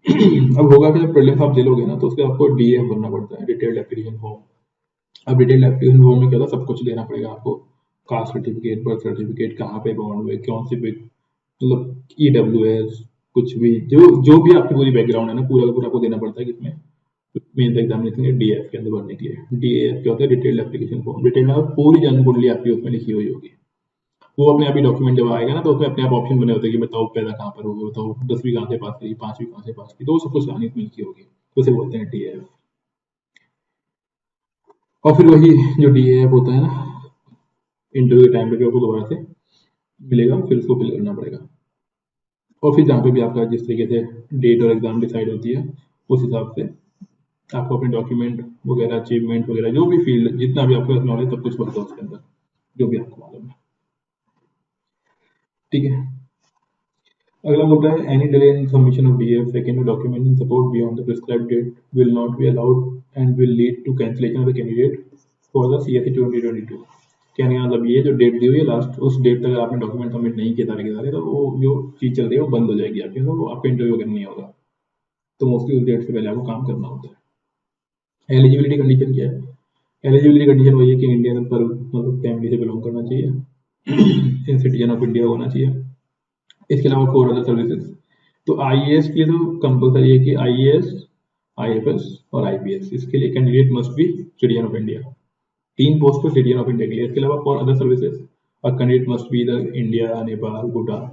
अब होगा कि जब प्रीलिम्स आप दे लोगे ना तो उसके आपको डीए भरना पड़ता है, डिटेल्ड एप्लीकेशन फॉर्म। अब डिटेल्ड एप्लीकेशन फॉर्म में क्या था, सब कुछ देना पड़ेगा आपको, कास्ट सर्टिफिकेट, बर्थ सर्टिफिकेट, कहाँ पे बॉर्न हुए, कौन सी मतलब ईडब्ल्यूएस, कुछ भी जो भी आपकी पूरी बैकग्राउंड है ना पूरा का पूरा आपको देना पड़ता है, किसमें मेंस एग्जामिनेशन के डीएफ के अंदर भरने के लिए। डीएफ क्या होता है, डिटेल्ड एप्लीकेशन फॉर्म। डिटेल्ड में पूरी जनकुंडली आपकी उसमें लिखी हुई होगी, वो अपने आप ही डॉक्यूमेंट जब आएगा ना तो उसमें अपने आप ऑप्शन बने होते हैं कि बताओ पैदा कहाँ पर होगी, बताओ 10वीं कहाँ से पास करी, 5वीं कहाँ से पास की, तो सब कुछ कहानी इसमें लिखी होगी, तो उसे बोलते हैं डीएफ। और फिर वही जो डीएफ होता है ना इंटरव्यू के टाइम पे आपको दोबारा से मिलेगा, फिर उसको फिल करना पड़ेगा। और फिर जहाँ पे भी आपका जिस तरीके से डेट और एग्जाम डिसाइड होती है उस हिसाब से आपको अपने डॉक्यूमेंट वगैरह, अचीवमेंट वगैरह, जो भी फील्ड जितना भी आपके पास नॉलेज सब कुछ भरता है उसके अंदर, जो भी आपको मालूम है। ठीक है। अगला बोलता है any delay in submission of DF second document in support beyond the prescribed date will not be allowed and will lead to cancellation of the candidate for the CSC 2022। कहने का मतलब ये जो डेट दी हुई है लास्ट, उस date तक आपने डॉक्यूमेंट सबमिट नहीं किए सारे के सारे, तो वो जो चीज़ चल रही है वो बंद हो जाएगी आपकी, तो आपको इंटरव्यू वगैरह नहीं होगा। तो मोस्टली उस डेट से पहले आपको काम करना होता है। एलिजिबिलिटी कंडीशन क्या है? एलिजिबिलिटी कंडीशन वही है कि इंडियन पर मतलब फैमिली से बिलोंग करना चाहिए, सिटीजन ऑफ इंडिया होना चाहिए। इसके अलावा 4 अदर सर्विसेज। तो आईएएस के लिए तो कंपलसरी है कि आईएएस, आईएफएस और आईपीएस, इसके लिए candidate must B citizen of India. 3 post पर सिटीजन ऑफ इंडिया के लिए। इसके अलावा for other services a candidate must B इधर इंडिया, नेपाल, भूटान,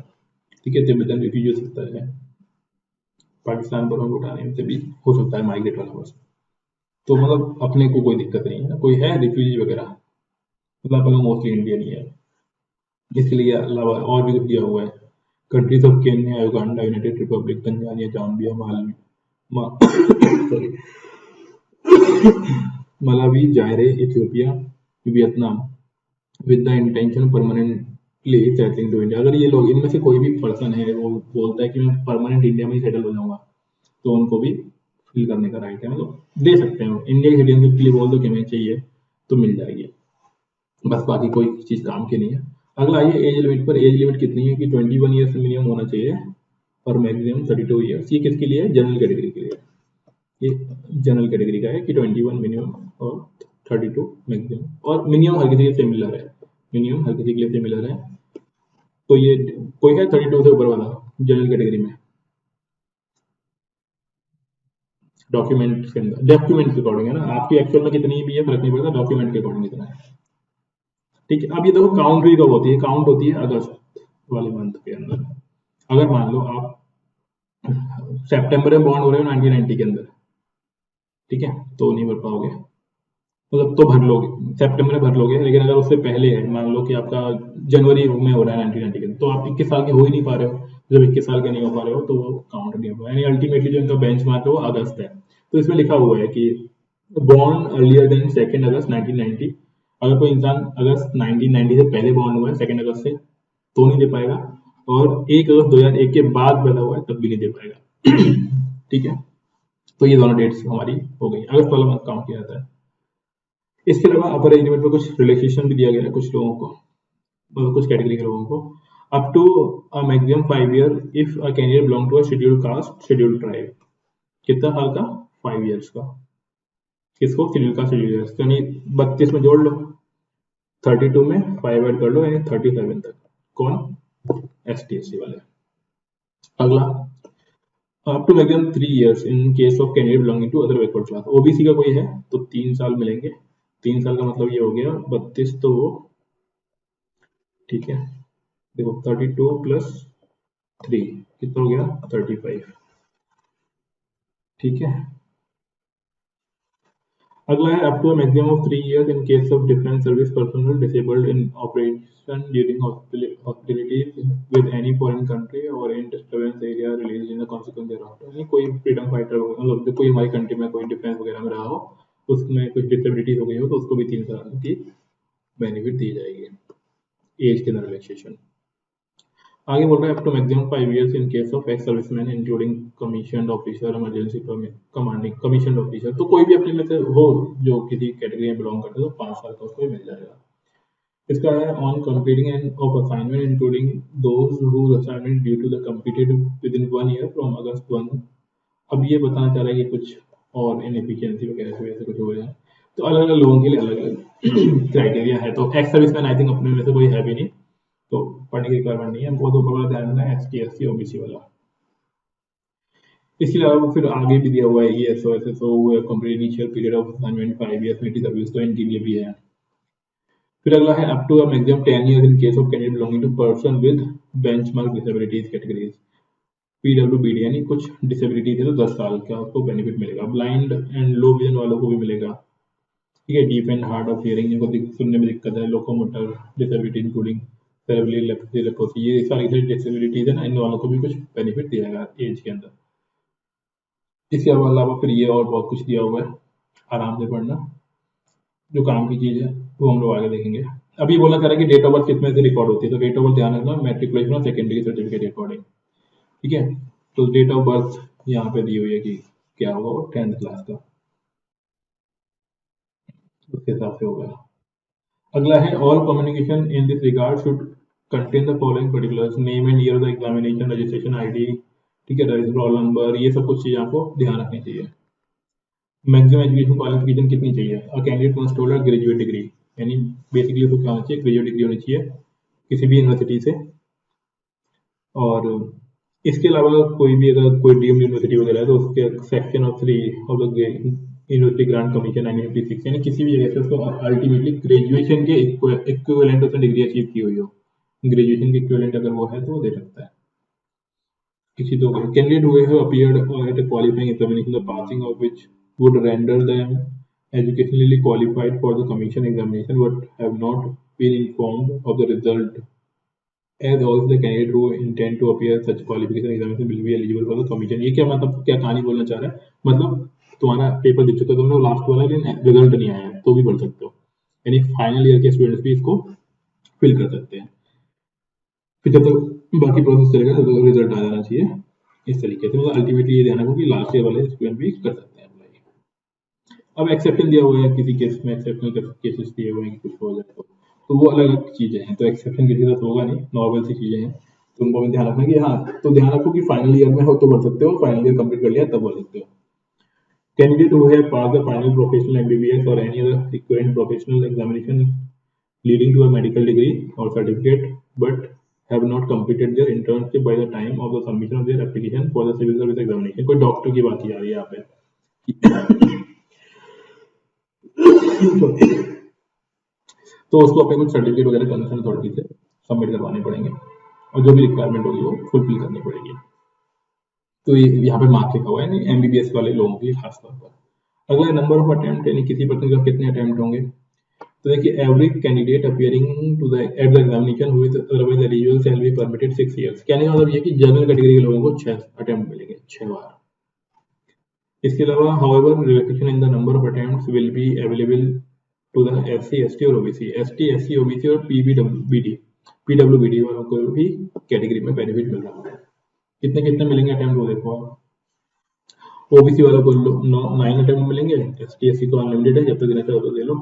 ठीक है, तिब्बतन रिफ्यूजी हो सकता है, पाकिस्तान, बर्मा, भूटान, इनसे भी हो सकता है माइग्रेट वाला बस। तो मतलब अपने को कोई दिक्कत नहीं है। कोई है रिफ्यूजी वगैरह, मतलब अपना मोस्टली इंडियन ही है। इसके लिए अलावा और भी कुछ दिया हुआ है, countries of Kenya, Uganda, United Republic, Tanzania, Zambia, sorry Malawi, Zaire, Ethiopia, Vietnam with the intention permanently settling to India. अगर ये लोग इनमें से कोई भी पर्सन है वो बोलता है कि मैं परमानेंट इंडिया में ही सेटल हो जाऊंगा, तो उनको भी फिल करने का राइट है, मतलब दे सकते हैं। इंडिया की सिटीजनशिप के लिए बोल दो कि हमें चाहिए तो मिल जाएगी, बस बाकी कोई चीज़ काम की नहीं है। अगला आइए एज लिमिट पर। एज लिमिट कितनी है कि 21 ईयर्स मिनिमम होना चाहिए और मैक्सिमम 32 ईयर्स। ये किसके लिए है? जनरल कैटेगरी के लिए। ये जनरल कैटेगरी का है कि 21 मिनिमम और 32 मैक्सिमम, और मिनिमम हर किसी के सिमिलर है, मिनिमम हर किसी के लिए सिमिलर है। तो ये कोई है 32 से ऊपर वाला जनरल कैटेगरी में? डॉक्यूमेंट्स के अंदर, डॉक्यूमेंट्स के अकॉर्डिंग है ना, आपकी एक्चुअल में कितनी भी है फर्क नहीं पड़ता, डॉक्यूमेंट के अकॉर्डिंग इतना है, ठीक है। अब ये देखो काउंट भी कब होती है? काउंट होती है अगस्त वाले मंथ के अंदर। अगर मान लो आप सितंबर में बॉन्ड हो रहे हो 1990 के अंदर, ठीक है, तो नहीं भर पाओगे, मतलब तो भर लोगे, सितंबर में भर लोगे, लेकिन अगर उससे पहले है, मान लो कि आपका जनवरी में हो रहा है 1990 के अंदर, तो आप 21 साल के हो ही नहीं पा रहे हो। जब 21 साल के नहीं हो पा रहे हो तो वो काउंट नहीं हो पा, यानी अल्टीमेटली जो इनका बेंच मार्क है वो अगस्त है। तो इसमें लिखा हुआ है कि बॉर्न अर्लियर देन 2 अगस्त 1990। अगर कोई इंसान अगस्त 1990 से पहले बॉर्न हुआ है 2 अगस्त से, तो नहीं दे पाएगा, और 1 अगस्त 2001 के बाद पैदा हुआ है तब भी नहीं दे पाएगा, ठीक है। तो ये दोनों डेट्स हमारी हो गई, अगस्त वाला मंथ काउंट किया जाता है। इसके अलावा अपर एज लिमिट में कुछ रिलैक्सेशन भी दिया गया है कुछ लोगों को, मतलब कुछ कैटेगरी के लोगों को, up to a maximum 5 year if a candidate belong to a scheduled caste, scheduled tribe. कितना साल का? 5 ईयर्स का। किसको? शेड्यूल कास्ट, शेड्यूल ईयर्स, यानी 32 में जोड़ लो, 32 में 5 ऐड कर लो, यानी 37 तक। कौन? ST/SC वाले। अगला up to maximum 3 years in case of candidate belonging to other backward class. OBC का कोई है तो 3 साल मिलेंगे। 3 साल का मतलब ये हो गया 32, तो वो ठीक है, देखो 32 प्लस 3 कितना हो गया? 35, ठीक है। अगला है up to maximum of 3 years in case of defence service personnel disabled in operation during hostilities with any foreign country और in disturbance area release in the consequence thereof. यानी कोई फ्रीडम फाइटर, मतलब कोई हमारी कंट्री में कोई defence वगैरह में रहा हो, उसमें कुछ डिसेबिलिटी हो गई हो, तो उसको भी 3 साल की बेनिफिट दी जाएगी, एज के अंदर रिलैक्सेशन। आगे बोल रहे हैं up to maximum 5 years in case of ex serviceman including commission officer, emergency commanding commission officer. तो कोई भी अपने में से हो जो किसी कैटेगरी में बिलोंग करते हो, तो 5 साल का उसको मिल जाएगा। इसका है on completing end of assignment including those whose assignment due to the completed within 1 year from August 1। अब ये बताना चाह रहा है कि कुछ और इनएफिशिएंसी वगैरह से कुछ हो जाए, तो अलग अलग लोगों के लिए अलग अलग क्राइटेरिया है। तो एक्स सर्विसमैन आई थिंक अपने में से कोई है भी नहीं, तो पढ़ने की रिक्वायरमेंट नहीं है हमको, तो ऊपर वाला ध्यान देना है ST/SC OBC वाला। इसके अलावा फिर आगे भी दिया हुआ है ESO SSO complete initial period of assignment 5 years military service, तो इनके लिए भी है। फिर अगला है up to a maximum 10 years in case of candidate belonging to person with benchmark disabilities categories, PWBD, यानी कुछ डिसेबिलिटीज है तो 10 साल का उसको बेनिफिट मिलेगा। ब्लाइंड एंड लो विजन वालों को भी मिलेगा, ठीक है। Deaf and hard of hearing, जिनको सुनने में दिक्कत है, locomotor disability including cerebral leprosy, ये सारी डिसेबिलिटीज है ना, इन वालों को भी कुछ बेनिफिट दिया जाएगा एज के अंदर। इसके अलावा फिर ये और बहुत कुछ दिया हुआ है, आराम से पढ़ना, जो काम की चीज़ है वो हम लोग आगे देखेंगे। अभी बोला जा रहा है कि डेट ऑफ बर्थ किसमें से रिकॉर्ड होती है, तो डेट ऑफ बर्थ ध्यान रखना, मैट्रिकुलेशन और सेकेंडरी सर्टिफिकेट रिकॉर्डिंग, ठीक है। तो डेट ऑफ बर्थ यहाँ पे दी हुई है कि क्या होगा, वो 10th क्लास का, उसके हिसाब से होगा। अगला है all communication in this regard should contain the following particulars, name and year of the examination, registration ID, ठीक है, रजिस्टर रोल नंबर, ये सब कुछ चीजें आपको ध्यान रखनी चाहिए। मैक्सिमम एजुकेशन क्वालिफिकेशन कितनी चाहिए, a candidate must hold a graduate degree, यानी बेसिकली उसको क्या होना चाहिए, ग्रेजुएट डिग्री होनी चाहिए किसी भी यूनिवर्सिटी से। और इसके अलावा कोई भी अगर कोई डीम्ड यूनिवर्सिटी वगैरह है तो उसके section of 3 of the university grant commission 1956, यानी किसी भी जगह से उसको अल्टीमेटली ग्रेजुएशन के इक्विवेलेंट उसने डिग्री अचीव की हुई हो, ग्रेजुएशन के इक्विवेलेंट अगर वो है तो वो दे सकता है। किसी तो कैंडिडेट हुए have appeared at a qualifying examination, the passing of which would render them educationally qualified for the commission examination but have not been informed of the result, as also the candidate who intend to appear such qualification examination will be eligible for the commission। ये क्या मतलब, क्या कहानी बोलना चाह रहा है, मतलब तुम्हारा पेपर दे चुका है तुमने लास्ट वाला, लेकिन रिजल्ट नहीं आया तो भी भर सकते हो, यानी फाइनल ईयर के स्टूडेंट्स भी इसको फिल कर सकते हैं। फिर जब तक बाकी प्रोसेस चलेगा तब तक रिजल्ट आ जाना चाहिए। इस तरीके से मतलब अल्टीमेटली ये ध्यान रखो कि लास्ट ईयर वाले स्टूडेंट भी कर सकते हैं अप्लाई। अब एक्सेप्शन दिया हुआ है, किसी केस में एक्सेप्शनल केसेस दिए हुए हैं कि कुछ हो जाए तो वो अलग अलग चीजें हैं, तो एक्सेप्शन किसी के साथ होगा नहीं, नॉर्मल सी चीजें हैं, तो उनको भी ध्यान रखना कि हाँ, तो ध्यान रखो कि फाइनल ईयर में हो तो भर सकते हो, फाइनल ईयर कंप्लीट कर लिया तब भर सकते हो। Candidate who have pass the final professional MBBS और any other equivalent professional examination leading to a medical degree or certificate but have not completed their internship by the time of the submission of their application for the civil service examination। कोई doctor की बात की जा रही है यहाँ पे तो उसको अपने कुछ सर्टिफिकेट वगैरह कंसर्न अथॉरिटी से सबमिट करवाने पड़ेंगे और जो भी रिक्वायरमेंट होगी वो फुलफिल करनी पड़ेगी। तो ये यहाँ पे मार्क्स लिखा हुआ है एमबीबीएस वाले लोगों के लिए खासतौर पर। अगला नंबर ऑफ अटेम्प्ट, यानी किसी पर्सन का कितने अटेम्प्ट होंगे, तो देखिए every candidate appearing to the at the examination who is otherwise eligible shall be permitted 6 years। कहने का मतलब ये कि जनरल कैटेगरी के लोगों को 6 अटेम्प्ट मिलेंगे, 6 बार। इसके अलावा however relaxation in the number of attempts will be available to the SC ST और ओबीसी, एसटी एससी ओबीसी और पीडब्ल्यूबीडी वालों को भी कैटेगरी में बेनिफिट मिल रहा है। कितने कितने मिलेंगे अटेम्प्ट वो देखो आप, ओबीसी वालों को 9 अटेम्प्ट मिलेंगे, एसटी एससी को अनलिमिटेड है, जब तक देना चाहो तो दे लो।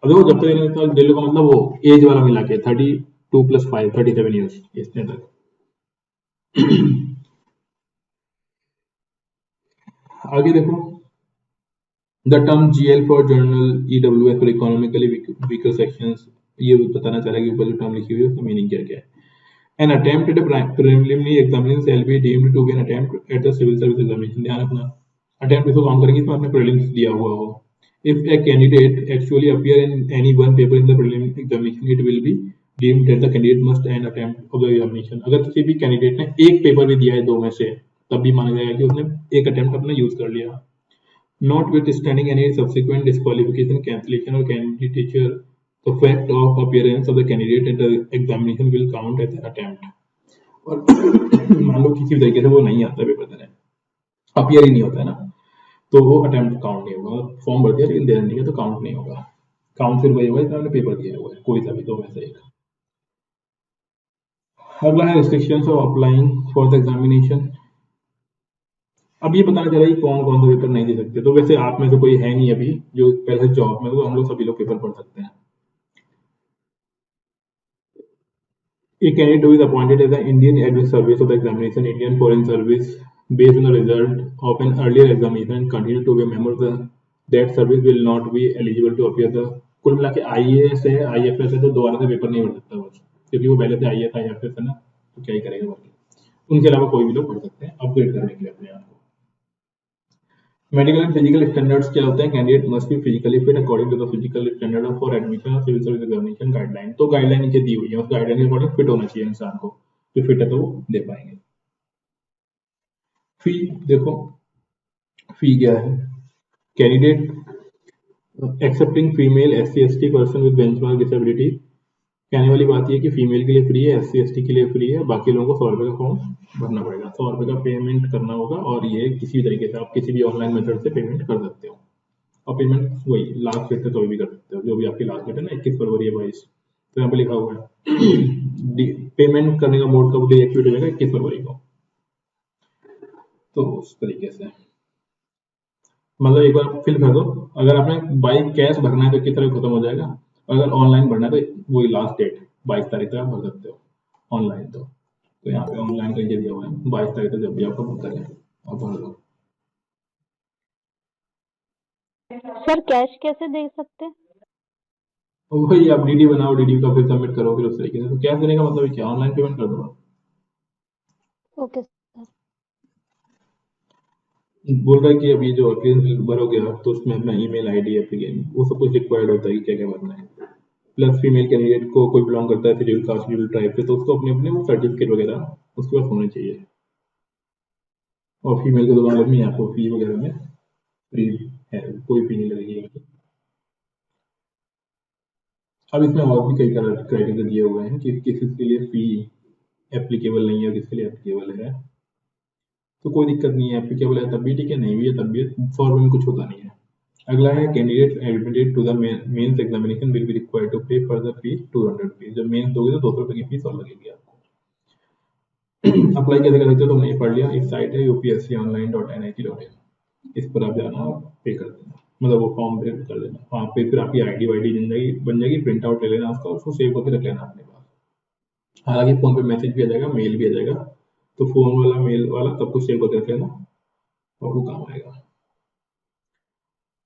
अब देखो जब तक दिल्ली का मतलब वो एज वाला मिला के 32 + 5 37 years इतने तक। आगे देखो the term GL for journal, EWS for economically weaker sections, ये बताना चाह रहा है कि ऊपर जो टर्म लिखी हुई है उसका मीनिंग क्या क्या है। An attempt at a preliminary examination shall be deemed to be an attempt at the civil service examination. ध्यान रखना अटेम्प्ट इसको काउंट करेंगे इसमें आपने प्रीलिम्स दिया हुआ हो। If a candidate actually appear in any one paper in the preliminary examination, it will be deemed that the candidate must an attempt of the examination। अगर किसी भी कैंडिडेट ने एक पेपर भी दिया है 2 में से, तब भी माना जाएगा कि उसने एक अटेम्प्ट अपना यूज कर लिया। Notwithstanding any subsequent disqualification, cancellation or candidature, the fact of appearance of the candidate at the examination will count as an attempt। और मान लो किसी भी तरीके से वो नहीं आता पेपर देने, अपीयर ही नहीं होता है ना, तो वो अटेम्प्ट काउंट नहीं होगा। फॉर्म भर दिया लेकिन देना नहीं है तो काउंट नहीं होगा। काउंट फिर वही होगा जिसमें आपने पेपर दिया हुआ है, कोई सा भी 2 में से एक। अगला है restrictions of applying for the examination. अब ये बताना चला कि कौन कौन सा पेपर नहीं दे सकते, तो वैसे आप में से कोई है नहीं अभी जो पहले जॉब में, तो हम लोग सभी लोग पेपर पढ़ सकते हैं। A candidate who is appointed as an Indian Admin Service of the examination, Indian Foreign Service, based on the result of an earlier examination and continue to be a member of that service will not be eligible to appear the। कुल मिला के IAS है, IFS है, तो दोबारा से paper नहीं भर सकता बस, क्योंकि वो पहले से IAS IFS है ना, तो क्या ही करेगा बाकी। उनके अलावा कोई भी लोग पढ़ सकते हैं अपग्रेड करने के लिए अपने आप को। मेडिकल एंड फिजिकल स्टैंडर्ड्स क्या होते हैं, candidate must be physically fit according to the physical standard for admission और सिविल सर्विस एग्जामिनेशन गाइडलाइन। तो गाइडलाइन नीचे दी हुई है, उस गाइडलाइन के अकॉर्डिंग फिट होना चाहिए इंसान को, जो फिट है तो वो दे पाएंगे। फी देखो, फी क्या है, candidate accepting female SC ST person with benchmark disability. कहने वाली बात यह कि फीमेल के लिए फ्री है, SC ST के लिए फ्री है, बाकी लोगों को 100 रुपये का फॉर्म भरना पड़ेगा, 100 रुपये का पेमेंट करना होगा। और ये किसी भी तरीके से आप किसी भी ऑनलाइन मेथड से पेमेंट कर सकते हो, और पेमेंट वही लास्ट डेट से कभी भी कर सकते हो, जो भी आपकी लास्ट डेट है ना 21 फरवरी या 22, तो यहाँ पे लिखा हुआ है पेमेंट करने का मोड कब डीएक्टिवेट हो जाएगा 21 फरवरी को। तो उस तरीके से मतलब एक बार फिल कर दो। अगर आपने बाई कैश भरना है तो 21 तारीख खत्म हो जाएगा, अगर ऑनलाइन भरना है तो वही लास्ट डेट 22 तारीख तक आप भर सकते हो ऑनलाइन। तो यहाँ पे ऑनलाइन का ये दिया हुआ है 22 तारीख तक, जब भी आपका भर करें आप भर दो। सर कैश कैसे दे सकते हैं? वही आप डीडी बनाओ, डीडी का फिर सबमिट करो, फिर उस तरीके से। तो कैश देने का मतलब क्या, ऑनलाइन पेमेंट कर दो। Okay sir. बोल रहा है कि अब ये जो एप्लीकेशन भरोगे आप तो उसमें अपना ईमेल आईडी एप्लीकेशन वो सब कुछ रिक्वायर्ड होता है कि क्या क्या भरना है। प्लस फीमेल कैंडिडेट को कोई बिलोंग करता है शेड्यूल कास्ट शेड्यूल ट्राइब से तो उसको अपने अपने वो सर्टिफिकेट वगैरह उसके पास होने चाहिए। और फीमेल को तो मालूम नहीं आपको फी वगैरह में फ्री है, कोई फी नहीं लगेगी। अब इसमें और भी कई क्राइटेरिया दिए हुए हैं कि किस के लिए फी एप्लीकेबल नहीं है और किसके लिए एप्लीकेबल है। तो कोई दिक्कत नहीं है, एप्लीकेबल है तब भी ठीक है, नहीं भी है तब भी, फॉर्म में कुछ होता नहीं है। अगला है candidate admitted to the mains examination will be required to pay further fee 200 rupees. जब मेंस दोगे तो 200 रुपये की फीस और लगेगी आपको। अप्लाई कैसे कर सकते हो तो हमने पढ़ लिया, एक साइट है upsconline.nic.in, इस पर आप जाना और पे कर देना, मतलब वो फॉर्म पे कर देना। वहाँ पे फिर आपकी आईडी वाईडी बन जाएगी, प्रिंट आउट ले लेना उसका, उसको सेव करके रख लेना अपने पास। हालांकि फोन पे मैसेज भी आ जाएगा, मेल भी आ जाएगा, तो फोन वाला मेल वाला सब कुछ सेव करके रख लेना और वो काम आएगा।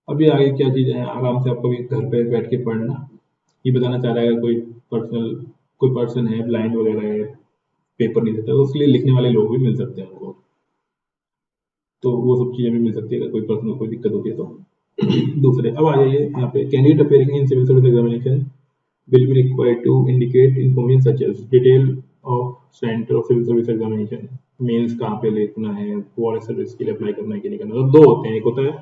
अभी आगे क्या चीज़ है, आराम से आपको भी घर पे बैठ के पढ़ना। ये बताना चाह रहा है अगर कोई पर्सन है ब्लाइंड वगैरह है, पेपर नहीं देता, तो उसके लिए लिखने वाले लोग भी मिल सकते हैं उनको, तो वो सब चीज़ें भी मिल सकती है अगर कोई पर्सन को कोई दिक्कत होती है तो। दूसरे अब आ जाइए यहाँ पे, candidate appearing in civil service examination will be required to indicate information such as detail of center of civil service examination, means कहाँ पे लिखना है, फॉरेस्ट सर्विस के लिए अप्लाई करना है कि नहीं करना। तो दो होते हैं, एक होता है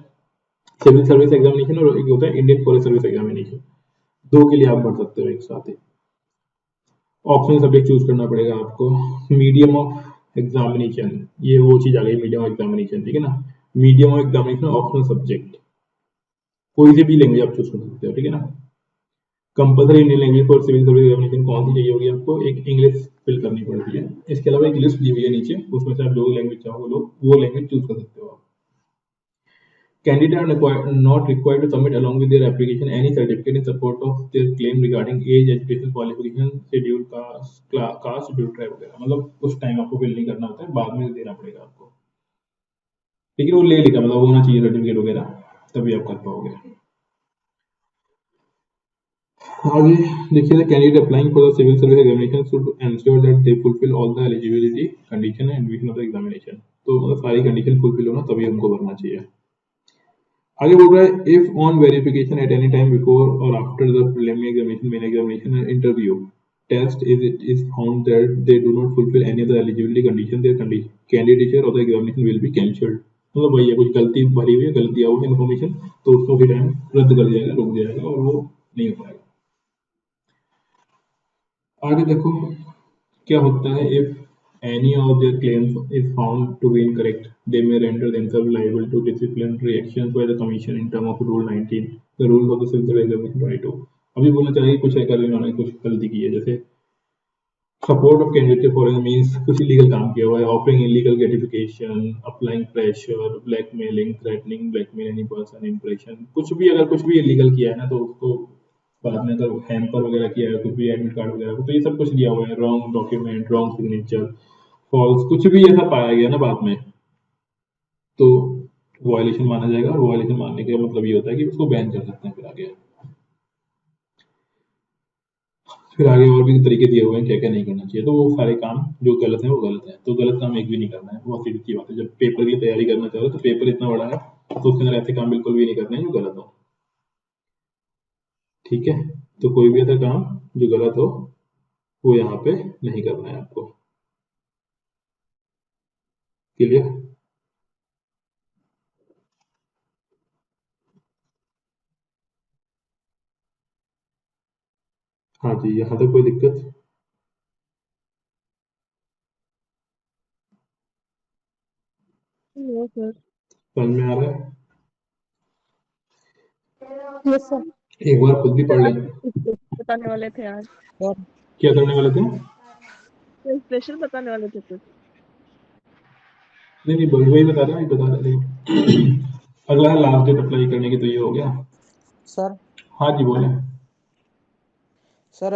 सिविल सर्विस एग्जामिनेशन और एक होता है इंडियन फॉरेस्ट सर्विस एग्जामिनेशन। दो के लिए आप भर सकते हो एक साथ ही। ऑप्शनल सब्जेक्ट चूज करना पड़ेगा आपको। मीडियम ऑफ एग्जामिनेशन, ये वो चीज आ गई मीडियम ऑफ एग्जामिनेशन, ठीक है ना। Medium of examination optional subject, कोई से भी लैंग्वेज आप चूज कर सकते हो, ठीक है ना। Compulsory Indian language for civil service examination कौन सी चाहिए होगी आपको, एक इंग्लिश फिल करनी पड़ती है। इसके अलावा एक लिस्ट दी हुई है नीचे, उसमें से आप जो लैंग्वेज चाहो वो लैंग्वेज चूज कर सकते हो आप। Candidates are not required to submit along with their application any certificate in support of their claim regarding age, education, qualification, schedule caste, schedule tribe वगैरह। मतलब उस टाइम आपको फिल नहीं करना होता है, बाद में देना पड़ेगा आपको, लेकिन वो ले लिखा मतलब होना चाहिए सर्टिफिकेट वगैरह, तभी आप कर पाओगे। आगे देखिए, the candidate applying for the civil service examination should ensure that they fulfill all the eligibility condition and duration of the examination। तो मतलब सारी कंडीशन फुलफिल होना तभी हमको भरना चाहिए। आगे बोल रहा है, if on verification at any time before और after the preliminary examination, main examination and interview test is found that they do not fulfil any of the eligibility condition, their candidature और the examination will be cancelled. मतलब वही है, कुछ गलती भरी हुई है, गलत दिया हुआ है इन्फॉर्मेशन, तो उसको भी टाइम रद्द कर दिया जाएगा, रोक दिया जाएगा और वो नहीं हो पाएगा। आगे देखो क्या होता है, if any of their claims is found to be incorrect, they may render themselves liable to disciplinary actions by the commission in term of rule 19, the rules of the civil service examination 22। अभी बोलना चाहिए कुछ है कर इन्होंने कुछ गलती की है, जैसे support of candidate for means कुछ इलीगल काम किया हुआ है, offering illegal gratification, applying pressure, blackmailing, threatening, blackmail any person, impression, कुछ भी अगर कुछ भी इलीगल किया है ना तो उसको बाद में अगर हैम्पर वगैरह किया है, कुछ भी एडमिट कार्ड वगैरह, तो ये सब कुछ दिया हुआ है, wrong document, wrong signature, false, कुछ भी ऐसा पाया गया ना बाद में तो वायलेशन माना जाएगा। और वायलेशन मानने का मतलब ये होता है कि उसको बैन कर सकते हैं। फिर आगे और भी तरीके दिए हुए हैं क्या क्या नहीं करना चाहिए, तो वो सारे काम जो गलत है वो गलत है, तो गलत काम एक भी नहीं करना है, बहुत सीधी सी बात है। जब पेपर की तैयारी करना चाह रहे हो तो पेपर इतना बड़ा है तो उसके अंदर ऐसे काम बिल्कुल भी नहीं करना है जो गलत हो, ठीक है। तो कोई भी ऐसा काम जो गलत हो वो यहाँ पे नहीं करना है आपको, क्लियर। हाँ जी, यहाँ तक कोई दिक्कत? Yes sir. समझ में आ रहा है? Yes sir. एक बार खुद भी पढ़ लेना। बताने वाले थे आज, क्या करने वाले थे? स्पेशल बताने वाले थे कुछ। नहीं नहीं, वही बता रहा है, बता रहा है। अगला है लास्ट डेट अप्लाई करने की, तो ये हो गया। सर हाँ जी बोले। सर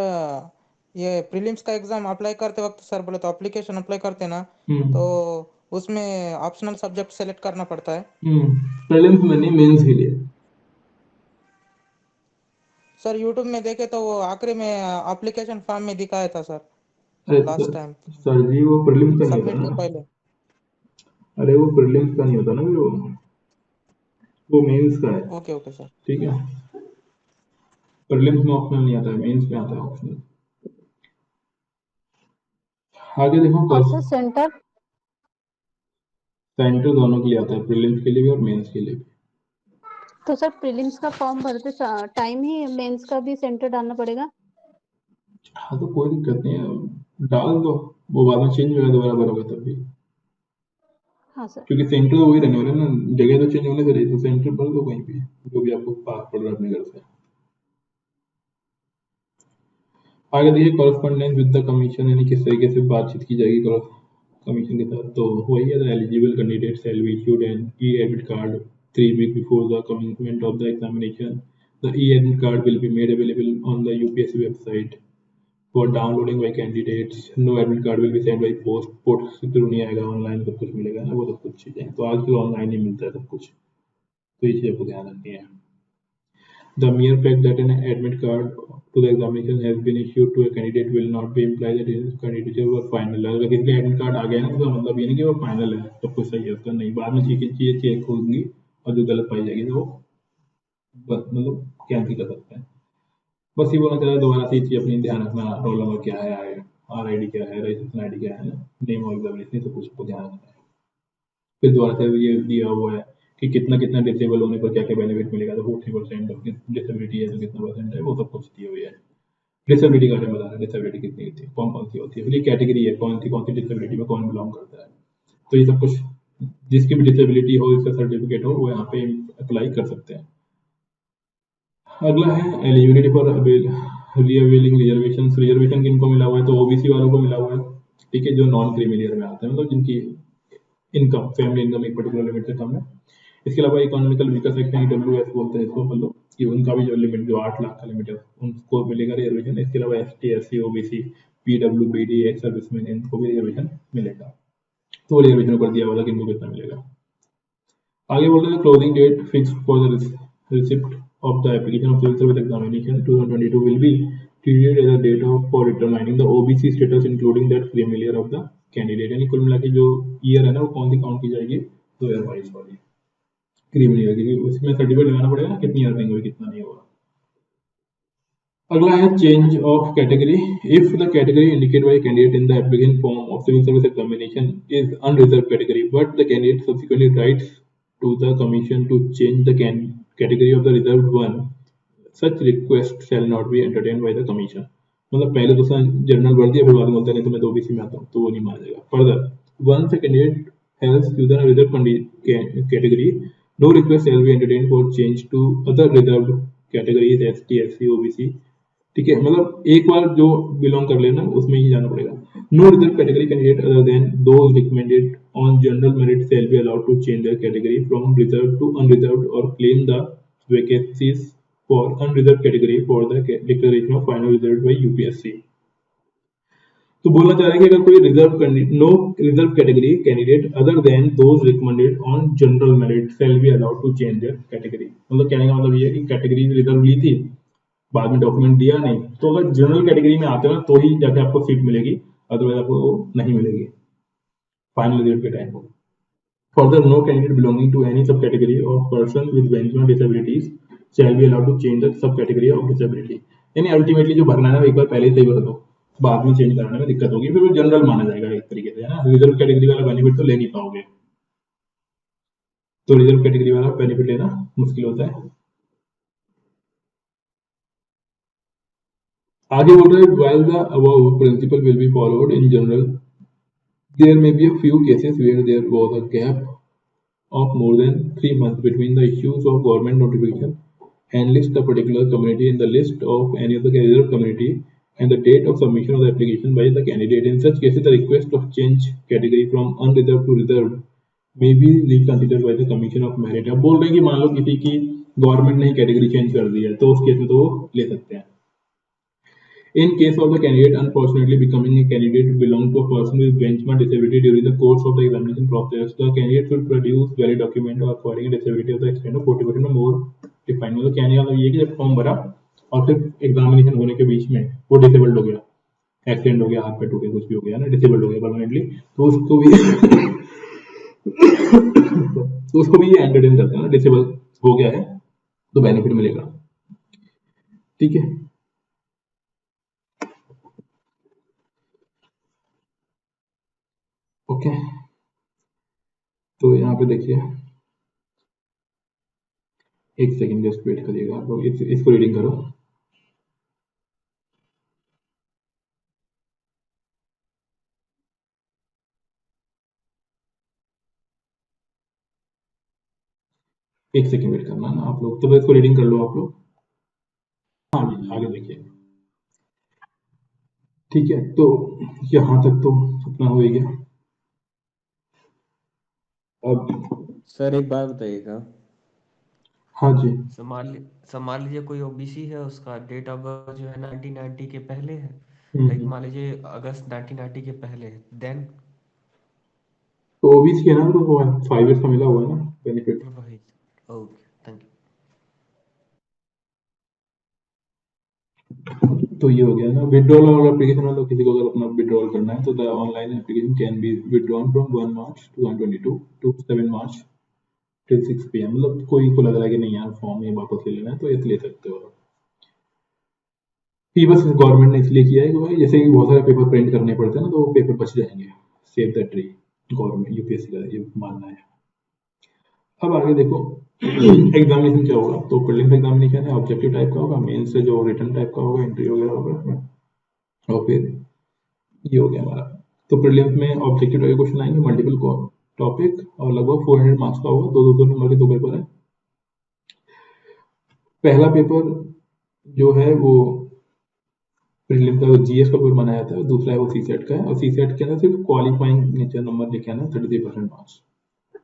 ये प्रीलिम्स का एग्जाम अप्लाई करते वक्त सर बोले तो एप्लीकेशन अप्लाई करते ना, तो उसमें ऑप्शनल सब्जेक्ट सेलेक्ट करना पड़ता है। प्रीलिम्स में नहीं, मेंस के लिए। सर यूट्यूब में देखे तो वो आखिरी में एप्लीकेशन फॉर्म में दिखाया था सर, अरे लास्ट टाइम सर जी, वो प्रीलिम्स का नहीं सबमिट होता के ना। पहले। अरे वो प्रीलिम्स का नहीं होता ना, वो मेंस का है। Okay okay sir. ठीक है, प्रीलिम्स में ऑप्शनल नहीं आता है, मेंस में आता है ऑप्शनल। आगे देखो, और सर सेंटर? सेंटर दोनों के लिए आता है, प्रीलिम्स के लिए भी और मेंस के लिए भी। तो सर प्रीलिम्स का फॉर्म भरते टाइम ही मेंस का भी सेंटर डालना पड़ेगा? हाँ तो कोई दिक्कत नहीं है, डाल दो, वो बाद में चेंज होगा, दोबारा भरोगे तब भी। हाँ सर। क्योंकि सेंटर तो वही रहने वाला है ना, जगह तो चेंज होने से रही, तो सेंटर भर दो कहीं भी, जो भी आपको पास पड़ रहा है अपने घर से। आगे देखिए, कॉरेस्पॉन्डेंस विद द कमीशन, यानी किस तरीके से बातचीत की जाएगी कमीशन के साथ। तो वही है, the eligible candidate shall be issued an e admit card 3 weeks before the commencement of the examination. The e-admit card will be made available on the UPSC website for downloading by candidates. No admit card will be sent by post. Post के through नहीं आएगा, online सब कुछ मिलेगा ना, वो सब कुछ चीजें तो आजकल ऑनलाइन ही मिलता है सब कुछ, तो ये चीज़ आपको ध्यान रखनी है। The mere fact that an admit card to the examination has been issued to a candidate will not be imply that his candidature was final. अगर किसी का एडमिट कार्ड आ गया ना, तो मतलब ये नहीं कि वो फाइनल है, सब कुछ सही है उसका, नहीं, बाद में चीजें चेक होंगी और जो गलत पाई जाएगी तो वो मतलब कैंसिल कर सकते हैं। बस ये बोलना चाह रहा है, दोबारा से ये चीज अपनी ध्यान रखना, रोल नंबर क्या है, RID क्या है, रजिस्ट्रेशन ID क्या है, नेम ऑफ एग्जामिनेशन, सब कुछ को ध्यान रखना है। फिर दोबारा से ये दिया हुआ है कि कितना कितना डिसेबल होने पर क्या क्या बेनिफिट मिलेगा, तो 40% डिसेबिलिटी है तो कितना परसेंट है, वो सब कुछ दी हुई है। डिसेबिलिटी का बता रहा है, डिसेबिलिटी कितनी होती है, कौन कौन सी होती है, फिर ये कैटेगरी है, कौन सी डिसेबिलिटी में कौन बिलोंग करता है, तो ये सब कुछ, जिसकी भी डिसेबिलिटी हो, इसका सर्टिफिकेट हो, वो यहाँ पे अप्लाई कर सकते हैं। अगला है एलिजिबिलिटी फॉर रीअवेलिंग रिजर्वेशन। रिजर्वेशन किनको मिला हुआ है, तो ओबीसी वालों को मिला हुआ है, ठीक है, जो नॉन क्रीमी लेयर में आते हैं, मतलब जिनकी इनकम, फैमिली इनकम एक पर्टिकुलर लिमिट से कम है। इसके अलावा इकोनॉमिकल वीकर सेक्शन EWS बोलते हैं इसको, मतलब कि उनका भी जो लिमिट, जो 8 लाख का लिमिट है, उनको मिलेगा रिजर्वेशन। इसके अलावा ST SC OBC PWBD ex serviceman, इनको भी रिजर्वेशन मिलेगा। तो रिजर्वेशन ऊपर दिया हुआ था कि इनको कितना मिलेगा। आगे बोल रहे हैं, closing date fix for the receipt of the application of civil service examination 2022 will be treated as a date of for determining the OBC status including that creamy layer of the candidate। यानी कुल मिला के जो year है ना, वो कौन सी count की जाएगी, 2022 वाली क्रीमी लेयर की, उसमें सर्टिफिकेट लगाना पड़ेगा ना, कितनी अर्निंग हुई कितना नहीं हुआ। अगला है change of category. If the category indicate by candidate in the application form of civil service examination is unreserve category but the candidate subsequently writes to the commission to change the category of the reserved one, such request shall not be entertained by the commission। मतलब पहले तो general भर दिया, फिर बाद में बोलते नहीं तो मैं तो OBC में आता हूँ, तो वो नहीं माना जाएगा। Further, once a candidate has chosen a reserved category, no request shall be entertained for change to other reserved categories ST SC OBC। ठीक है, मतलब एक बार जो बिलोंग कर लेना उसमें ही जाना पड़ेगा। No reserve category candidate other than those recommended on general merit shall be allowed to change their category from reserve to unreserved और claim the vacancies for unreserve category for the declaration of final result by UPSC। तो बोलना चाह रहे हैं कि अगर कोई no reserve category candidate other than those recommended on general merit shall be allowed to change their category. मतलब कहने का मतलब ये है कि कैटेगरी रिजर्व ली थी, बाद में डॉक्यूमेंट दिया नहीं, तो अगर जनरल कैटेगरी में आते हो ना, तो ही जाके आपको सीट मिलेगी, अदरवाइज आपको नहीं मिलेगी फाइनल रिजल्ट के टाइम पर। Further, no candidate belonging to any sub category of person with variation disabilities shall be allowed to change the sub category of disability. यानी अल्टीमेटली जो भरना है ना, एक बार पहले से ही भर दो, बाद में चेंज कराने में दिक्कत होगी, फिर वो जनरल माना जाएगा एक तरीके से, है ना। रिजर्व कैटेगरी वाला बेनिफिट तो ले नहीं पाओगे, तो रिजर्व कैटेगरी वाला बेनिफिट लेना मुश्किल होता है। आगे बोल रहे हैं, while the above principle will be followed in general, there may be a few cases where there was a gap of more than 3 months between the issues of government notification enlist the particular community in the list of any of the reserved community and the date of submission of the application by the candidate. In such cases, the request of change category from unreserved to reserved may be reconsidered by the Commission of Merit. अब बोल रहे हैं कि मान लो किसी की government ने category change कर दी है तो उस केस में तो वो ले सकते हैं. In case of the candidate unfortunately becoming a candidate belong to a person with benchmark disability during the course of the examination process, the candidate should produce valid document of acquiring a disability of the extent of 40% or more defined. मतलब कहने का मतलब ये कि जब form भरा और फिर एग्जामिनेशन होने के बीच में वो डिसेबल्ड हो गया, एक्सीडेंट हो गया, हाथ पैर टूटे, कुछ भी हो गया ना, डिसेबल्ड हो गया परमानेंटली, तो उसको भी तो उसको भी ये एंटरटेन करते हैं ना, डिसेबल हो गया है तो बेनिफिट मिलेगा. ठीक है. ओके तो यहाँ पे देखिए, एक सेकंड जस्ट वेट करिएगा आप लोग, इसको रीडिंग करो. एक सेकंड वेट करना ना आप लोग, तो इसको रीडिंग कर लो आप लोग. हाँ जी आगे देखिए. ठीक है तो यहाँ तक तो अपना हो ही गया. अब सर एक बात बताइएगा. हाँ जी. मान लीजिए कोई ओबीसी है, उसका डेट ऑफ बर्थ जो है 1990 के पहले है, लाइक मान लीजिए अगस्त 1990 के पहले है, देन तो ओबीसी के ना तो वो 5 इयर्स का मिला हुआ है ना बेनिफिट. वही. Okay thank you. तो ये हो गया ना विड्रॉल और एप्लीकेशन वाला. किसी को अगर अपना विड्रॉल करना है तो the online application can be withdrawn from 1 March 2022 to 7 March till 6 PM. मतलब कोई को लग रहा है कि नहीं यार फॉर्म ये वापस ले लेना है तो ये ले सकते हो. ये बस गवर्नमेंट ने इसलिए किया है कि जैसे कि बहुत सारे पेपर प्रिंट करने पड़ते हैं ना, तो वो पेपर बच जाएंगे. Save the tree, government UPSC का ये मानना है. अब आगे देखो एग्जामिनेशन क्या होगा. तो प्रीलिम्स एग्जामिनेशन है, ऑब्जेक्टिव टाइप का होगा, मेंस से जो रिटन टाइप का होगा, इंटरव्यू वगैरह होगा, और फिर ये हो गया हमारा. तो प्रीलिम्स में ऑब्जेक्टिव टाइप के क्वेश्चन आएंगे, मल्टीपल टॉपिक, और लगभग 400 मार्क्स का होगा. 200 नंबर के 2 पेपर है. पहला पेपर जो है वो प्रीलिम का जीएस का पेपर बनाया जाता है, दूसरा है वो सीसेट का है. और सीसेट के अंदर सिर्फ क्वालिफाइंग नेचर नंबर लिखे आना है, 33% मार्क्स,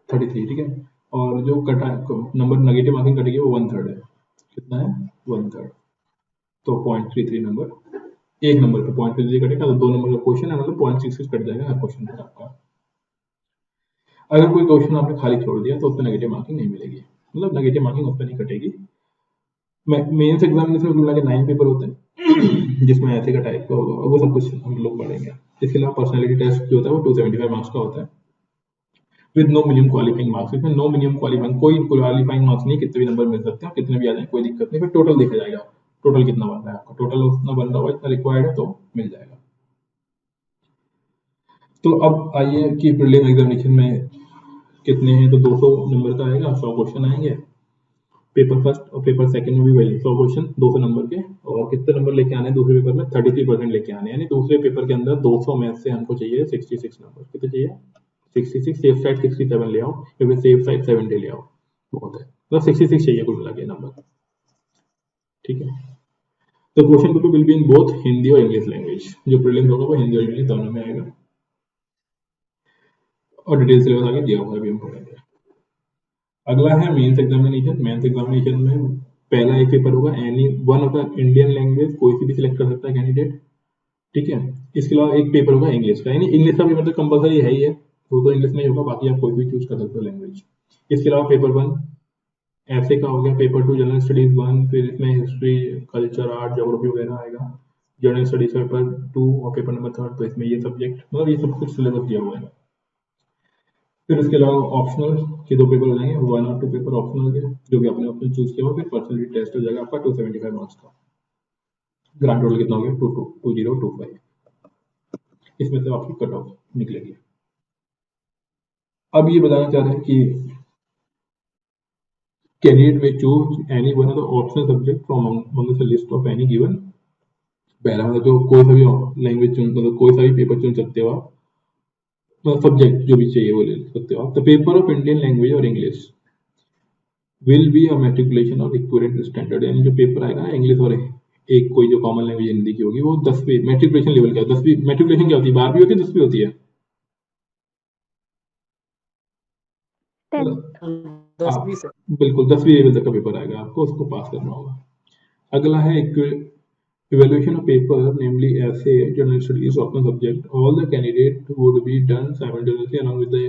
33. ठीक है. और जो कटा नंबर नेगेटिव मार्किंग कटेगी वो 1/3 है. कितना है? 1/3. तो 0.33 नंबर, एक नंबर पे 0.33 कटेगा. तो 2 नंबर का क्वेश्चन है, मतलब 0.66 कट जाएगा हर क्वेश्चन पे आपका. अगर कोई क्वेश्चन आपने खाली छोड़ दिया तो उस पर नेगेटिव मार्किंग नहीं मिलेगी, मतलब नेगेटिव मार्किंग उस पर नहीं कटेगी. मेंस एग्जामिनेशन में मिला के 9 पेपर होते हैं जिसमें ऐसे का टाइप का होगा, वो सब कुछ हम लोग पढ़ेंगे. इसके अलावा पर्सनैलिटी टेस्ट जो होता है वो 275 मार्क्स का होता है with no minimum qualifying marks. इसमें नो मिनिमम क्वालिफाइंग, कोई क्वालिफाइंग मार्क्स नहीं, कितने भी नंबर मिल सकते हैं, कितने भी आ जाए कोई दिक्कत नहीं. फिर टोटल देखा जाएगा, टोटल कितना बन रहा है आपका, टोटल उतना बन रहा होगा, इतना रिक्वायर्ड है तो मिल जाएगा. तो अब आइए कि प्रीलिम एग्जामिनेशन में कितने हैं. तो 200 नंबर का आएगा, 100 क्वेश्चन आएंगे. पेपर फर्स्ट और पेपर सेकंड में भी वही 100 क्वेश्चन 200 नंबर के. और कितने नंबर लेके आने हैं दूसरे पेपर में? 33% लेके आने, यानी दूसरे पेपर के अंदर 200 में से हमको चाहिए 66 नंबर. कितने चाहिए? 66. सेफ साइड 67 ले आओ, या फिर सेफ साइड 70 ले आओ, बहुत है. मतलब 66 चाहिए कुल मिला के नंबर. ठीक है. तो question paper will be in both Hindi और इंग्लिश लैंग्वेज. जो प्रीलिम्स होगा वो हिंदी और इंग्लिश दोनों में आएगा. और डिटेल सिलेबस आगे दिया हुआ है, अभी हम पढ़ेंगे. अगला है मेंस एग्जामिनेशन. मेंस एग्जामिनेशन में पहला एक पेपर होगा, any one of the Indian language, कोई सी भी सिलेक्ट कर सकता है कैंडिडेट. ठीक है. इसके अलावा एक पेपर होगा इंग्लिश का, यानी इंग्लिश का पेपर तो कंपलसरी है ही है, तो इंग्लिश नहीं होगा, बाकी आप कोई भी चूज कर सकते हो लैंग्वेज. इसके अलावा पेपर 1 ऐसे का हो गया, पेपर 2 जनरल स्टडीज 1, फिर इसमें हिस्ट्री, कल्चर, आर्ट, ज्योग्राफी वगैरह आएगा. जनरल स्टडीज पेपर 2 और पेपर नंबर 3, तो इसमें ये सब्जेक्ट, मतलब ये सब कुछ सिलेबस दिया हुआ है. फिर इसके अलावा ऑप्शनल के 2 पेपर हो जाएंगे, 1 और 2 पेपर ऑप्शनल के, जो भी आपने ऑप्शन चूज किया हुआ. फिर पर्सनैलिटी टेस्ट हो जाएगा आपका 275 मार्क्स का. ग्रांड टोटल कितना हो गया? 2025. इसमें से आपकी कट ऑफ निकलेगी. अब ये बताना चाह रहे हैं कि कैंडिडेट में choose any one of the optional subject from among the list of any given. पहला मतलब जो कोई सा भी लैंग्वेज चुन, मतलब कोई सा भी पेपर चुन सकते हो आप, सब्जेक्ट जो भी चाहिए वो ले सकते हो आप. The paper of Indian language और English will be a matriculation of equivalent standard, यानी जो पेपर आएगा ना इंग्लिश और एक कोई जो कॉमन लैंग्वेज हिंदी की होगी वो 10वीं मैट्रिकुलेशन लेवल का। 10वीं मैट्रिकुलेशन क्या होती है, 12वीं होती है 10वीं होती है? 10th। आप 10वीं से। बिल्कुल 10वीं लेवल तक का पेपर आएगा, आपको उसको पास करना होगा। अगला है evaluation of paper, namely essay, general studies, optional subject. All the candidate would be done simultaneously along with the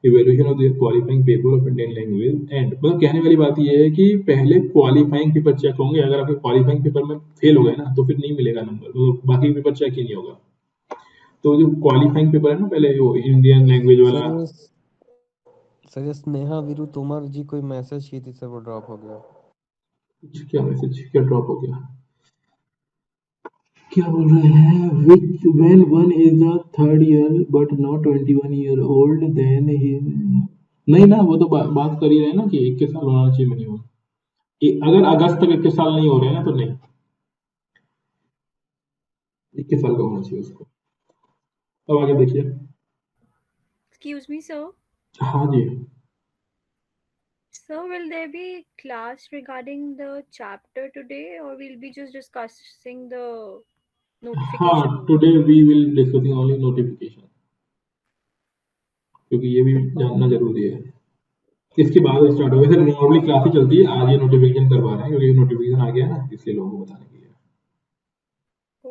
evaluation of their qualifying paper of Indian language. And मतलब कहने वाली बात ये है कि पहले क्वालिफाइंग पेपर चेक होंगे, अगर आपके क्वालिफाइंग पेपर में फेल हो गए ना तो फिर नहीं मिलेगा नंबर, मतलब बाकी पेपर चेक ही नहीं होगा। तो जो क्वालिफाइंग पेपर है ना पहले वो इंडियन लैंग्वेज वाला। सर ये स्नेहा वीरू तोमर जी कोई मैसेज की थी सर, वो ड्रॉप हो गया। क्या मैसेज, क्या ड्रॉप हो गया, क्या बोल रहे हैं? Which when one is a third year but not 21 year old then he, नहीं ना वो तो बात कर ही रहे हैं ना कि 21 साल होना चाहिए मिनिमम। अगर अगस्त तक 21 साल नहीं हो रहे हैं ना तो नहीं, 21 साल का होना चाहिए उसको। अब आगे देखिए। Excuse me, sir. हाँ जी। Sir, will there be class regarding the chapter today, or we'll be just discussing the notification? हाँ, today we will discussing only notification, क्योंकि ये भी जानना जरूरी है। इसके बाद स्टार्ट होगा। वैसे नॉर्मली क्लास ही चलती है, आज ये नोटिफिकेशन करवा रहे हैं क्योंकि नोटिफिकेशन आ गया ना, इसलिए लोगों को बताने के लिए।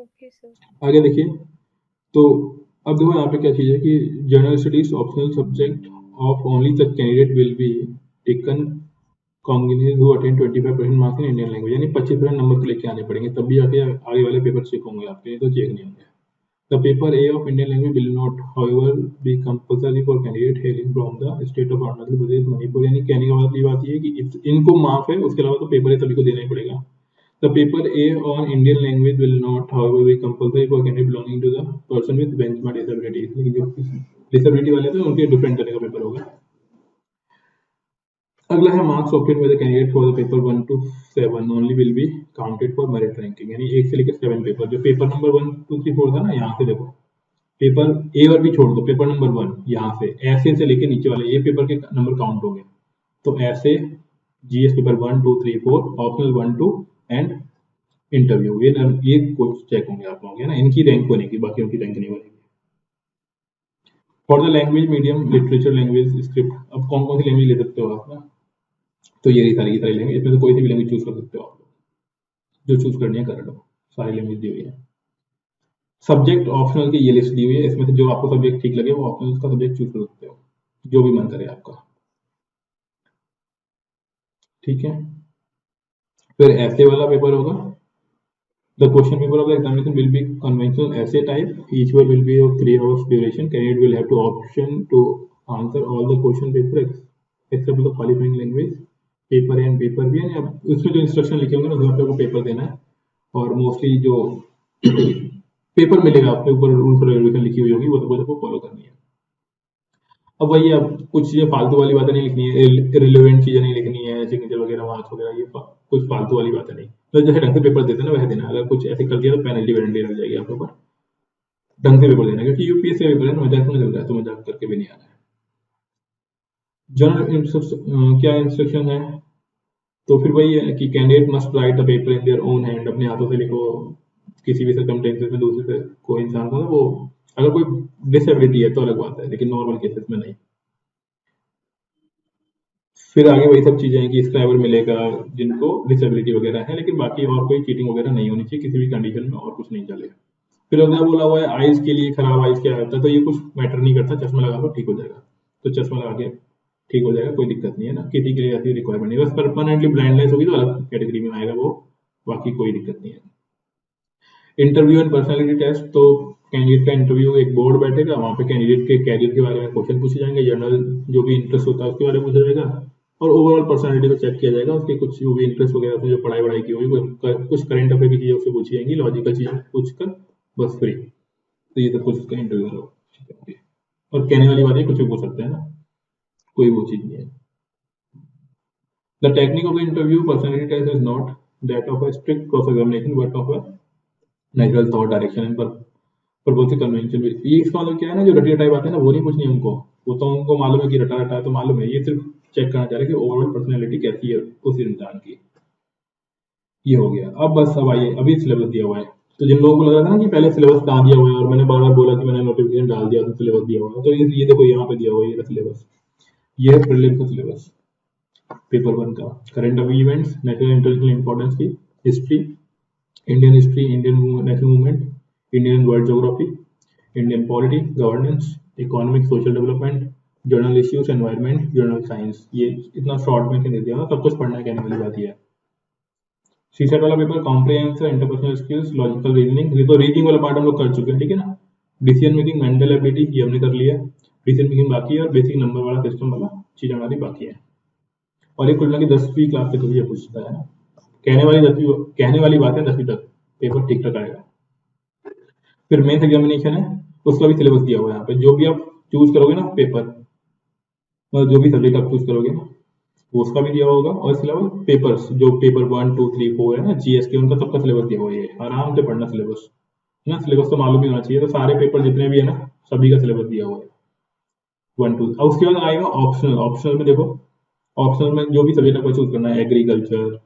Okay, sir. आगे देखिए। तो अब देखो यहाँ पे क्या चीज है कि general studies optional subject of only the candidate will be taken Congress who attain 25% marks in Indian language, यानी 25% नंबर तो लेके आने पड़ेंगे, तब भी आगे आगे वाले पेपर चेक होंगे आपके, नहीं तो चेक नहीं होंगे। The paper A of Indian language will not, however, be compulsory for candidate hailing from the state of Arunachal Pradesh, Manipur। यानी कहने का मतलब ये बात ये है कि इनको माफ है, उसके अलावा तो पेपर सभी को देना ही पड़ेगा। The paper A on Indian language will not, however, be compulsory for candidate belonging to the person with benchmark disability। लेकिन जो disability वाले थे उनके डिफरेंट तरह का पेपर होगा। अगला है marks obtain by the candidate for the paper 1 to 7 only will be counted for merit ranking, यानी 1 से लेकर 7 पेपर, जो पेपर नंबर 1 2 3 4 था ना, यहाँ से देखो पेपर ए और बी छोड़ दो, पेपर नंबर 1 यहाँ से ऐसे से लेके नीचे वाले ये पेपर के नंबर काउंट होंगे। तो ऐसे GS paper 1 2 3 4, optional 1 2 and interview, ये कुछ चेक होंगे आप लोगों के ना, इनकी रैंक बनेगी, बाकी उनकी रैंक नहीं बनेगी। For the language medium literature language script, अब कौन कौन सी लैंग्वेज ले सकते हो आप ना, तो ये सारी की सारी लैंग्वेज, इसमें से कोई सी भी लैंग्वेज चूज कर सकते हो आप लोग, जो चूज करनी है कर लो, सारी लैंग्वेज दी हुई है। सब्जेक्ट ऑप्शनल की ये लिस्ट दी हुई है, इसमें से जो आपको सब्जेक्ट ठीक लगे वो ऑप्शनल का सब्जेक्ट चूज कर सकते हो, जो भी मन करे आपका, ठीक है। फिर ऐसे वाला पेपर होगा। The question paper of the examination will be conventional essay type. Each one will be of 3 hours duration. Candidate will have to option to answer all the question paper except the qualifying language, paper A and paper B। यानी अब उसमें जो instruction लिखे होंगे ना उसमें आपको paper देना है, और मोस्टली जो पेपर मिलेगा आपके ऊपर रूल्स और रेगुलेशन लिखी हुई होगी वो सब आपको फॉलो करनी है। अब वही, अब कुछ चीजें फालतू वाली बातें नहीं लिखनी है, रिलेवेंट चीजें नहीं लिखनी है, सिग्नेचर वगैरह मार्क्स वगैरह, ये कुछ फालतू वाली बातें नहीं, तो जैसे ढंग से पेपर देते ना वह देना। अगर कुछ ऐसे कर दिया तो पेनल्टी वेनल्टी लग जाएगी आपके ऊपर। ढंग से पेपर देना, क्योंकि यूपीएससी पेपर है ना, मजाक में चल रहा है तो मजाक करके भी नहीं आना है। जनरल क्या इंस्ट्रक्शन है, तो फिर वही है कि candidate must write the paper in their own hand, अपने हाथों से लिखो। किसी भी सर्कमस्टेंसेस में दूसरे से कोई इंसान को ना, वो अगर कोई डिसेबिलिटी है तो अलग बात है, लेकिन नॉर्मल केसेस में नहीं। फिर आगे वही सब चीजें हैं कि स्क्राइबर मिलेगा जिनको डिसेबिलिटी वगैरह है, लेकिन बाकी और कोई चीटिंग वगैरह नहीं होनी चाहिए किसी भी कंडीशन में, और कुछ नहीं चलेगा। फिर अगला बोला हुआ है आइज के लिए, खराब आइज क्या होता है, तो ये कुछ मैटर नहीं करता, चश्मा लगा लो ठीक हो जाएगा, तो चश्मा लगा के ठीक हो जाएगा, कोई दिक्कत नहीं है ना, किसी के लिए ऐसी रिक्वायरमेंट नहीं, बस परमानेंटली ब्लाइंडनेस होगी तो अलग कैटेगरी में आएगा वो, बाकी कोई दिक्कत नहीं है। इंटरव्यू एंड पर्सनैलिटी टेस्ट, तो कैंडिडेट का इंटरव्यू एक बोर्ड बैठेगा, वहाँ पे कैंडिडेट के कैरियर के बारे में क्वेश्चन पूछे जाएंगे, जनरल जो भी इंटरेस्ट होता है उसके बारे में पूछा जाएगा, और ओवरऑल पर्सनैलिटी को चेक किया जाएगा, उसके कुछ जो भी इंटरेस्ट वगैरह उसमें जो पढ़ाई की होगी, कुछ करंट अफेयर की चीजें उससे पूछी जाएंगी, लॉजिकल चीजें पूछकर बस फ्री, तो ये सब कुछ उसका इंटरव्यू होगा। और कहने वाली बात है कुछ भी पूछ सकते हैं ना, कोई वो चीज नहीं है। The technique of the interview personality test is not that of a strict cross examination but of a natural thought direction पर बहुत ही कन्वेंशन। ये इसका मतलब क्या है ना, जो रटिया टाइप आते हैं ना वो नहीं पूछनी उनको, वो तो उनको मालूम है कि रटा रटा है तो मालूम है, ये सिर्फ चेक करना चाह रहे हैं कि ओवरऑल पर्सनैलिटी कैसी है उस इंसान की। ये हो गया। अब बस अब आइए, अभी सिलेबस दिया हुआ है, तो जिन लोगों को लग रहा था ना कि पहले सिलेबस कहाँ दिया हुआ है और मैंने बार बार बोला कि मैंने नोटिफिकेशन डाल दिया तो सिलेबस दिया हुआ है, तो ये देखो यहाँ पे दिया हुआ है ये सिलेबस। ये है प्रीलिम्स का सिलेबस पेपर 1 का। Current events, national international importance की, history, Indian history, Indian national movement, Indian world geography, Indian polity, governance, economic social development, general issues, environment, general science. ये इतना शॉर्ट में दे दिया ना, सब कुछ पढ़ना है, कहने वाली बात ये है। सीसेट वाला paper comprehensive, interpersonal skills, logical reasoning, ये तो रीजनिंग वाला पार्ट हम लोग कर चुके हैं, ठीक है ना। डिसीजन मेकिंग, मेंटल एबिलिटी, ये हमने कर लिया। डिसीजन मेकिंग बाकी है और बेसिक नंबर वाला सिस्टम वाला चीज हमारी बाकी है। और ये कुल की 10वीं क्लास तक ये पूछता है ना, कहने वाली बात है 10वीं तक पेपर ठीक ठाक आएगा। फिर मेंस एग्जामिनेशन है, उसका भी सिलेबस दिया हुआ है यहाँ पे। जो भी आप चूज करोगे ना पेपर, मतलब जो भी सब्जेक्ट आप चूज करोगे ना, उसका भी दिया होगा। और इसके अलावा पेपर्स, जो पेपर 1, 2, 3, 4 है ना जीएस के, उनका सबका सिलेबस दिया हुआ है। आराम से पढ़ना सिलेबस है ना, सिलेबस तो मालूम ही होना चाहिए। तो सारे पेपर जितने भी है ना, सभी का सिलेबस दिया हुआ है 1, 2। अब उसके बाद आएगा ऑप्शनल। ऑप्शनल में देखो, ऑप्शनल में जो भी सब्जेक्ट आपको चूज करना है, एग्रीकल्चर,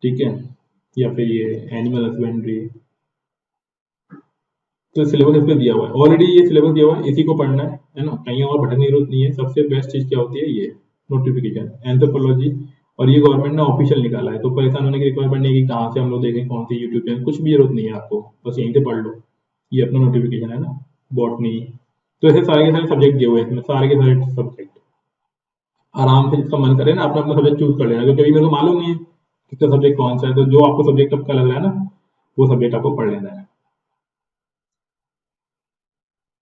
ठीक है, या फिर ये एनिमल हस्बेंड्री, तो सिलेबस इस पे दिया हुआ है ऑलरेडी। ये सिलेबस दिया हुआ है, इसी को पढ़ना है ना, कहीं और भटकने की जरूरत नहीं है। सबसे बेस्ट चीज क्या होती है, ये नोटिफिकेशन, एंथ्रोपोलॉजी, और ये गवर्नमेंट ने ऑफिशियल निकाला है, तो परेशान होने की रिक्वायरमेंट नहीं कि कहाँ से हम लोग देखें, कौन सी यूट्यूब चैनल, कुछ भी जरूरत नहीं है आपको, बस यहीं से पढ़ लो। ये अपना नोटिफिकेशन है ना, बॉटनी, तो ऐसे सारे के सारे सब्जेक्ट दिए हुए हैं इसमें, सारे के सारे सब्जेक्ट। आराम से जिसका मन करे ना अपना अपना सब्जेक्ट चूज कर लेना, क्योंकि अभी मेरे को मालूम नहीं है किसका सब्जेक्ट कौन सा है, तो जो आपको सब्जेक्ट आपका लग रहा है ना, वो सब्जेक्ट आपको पढ़ लेना है,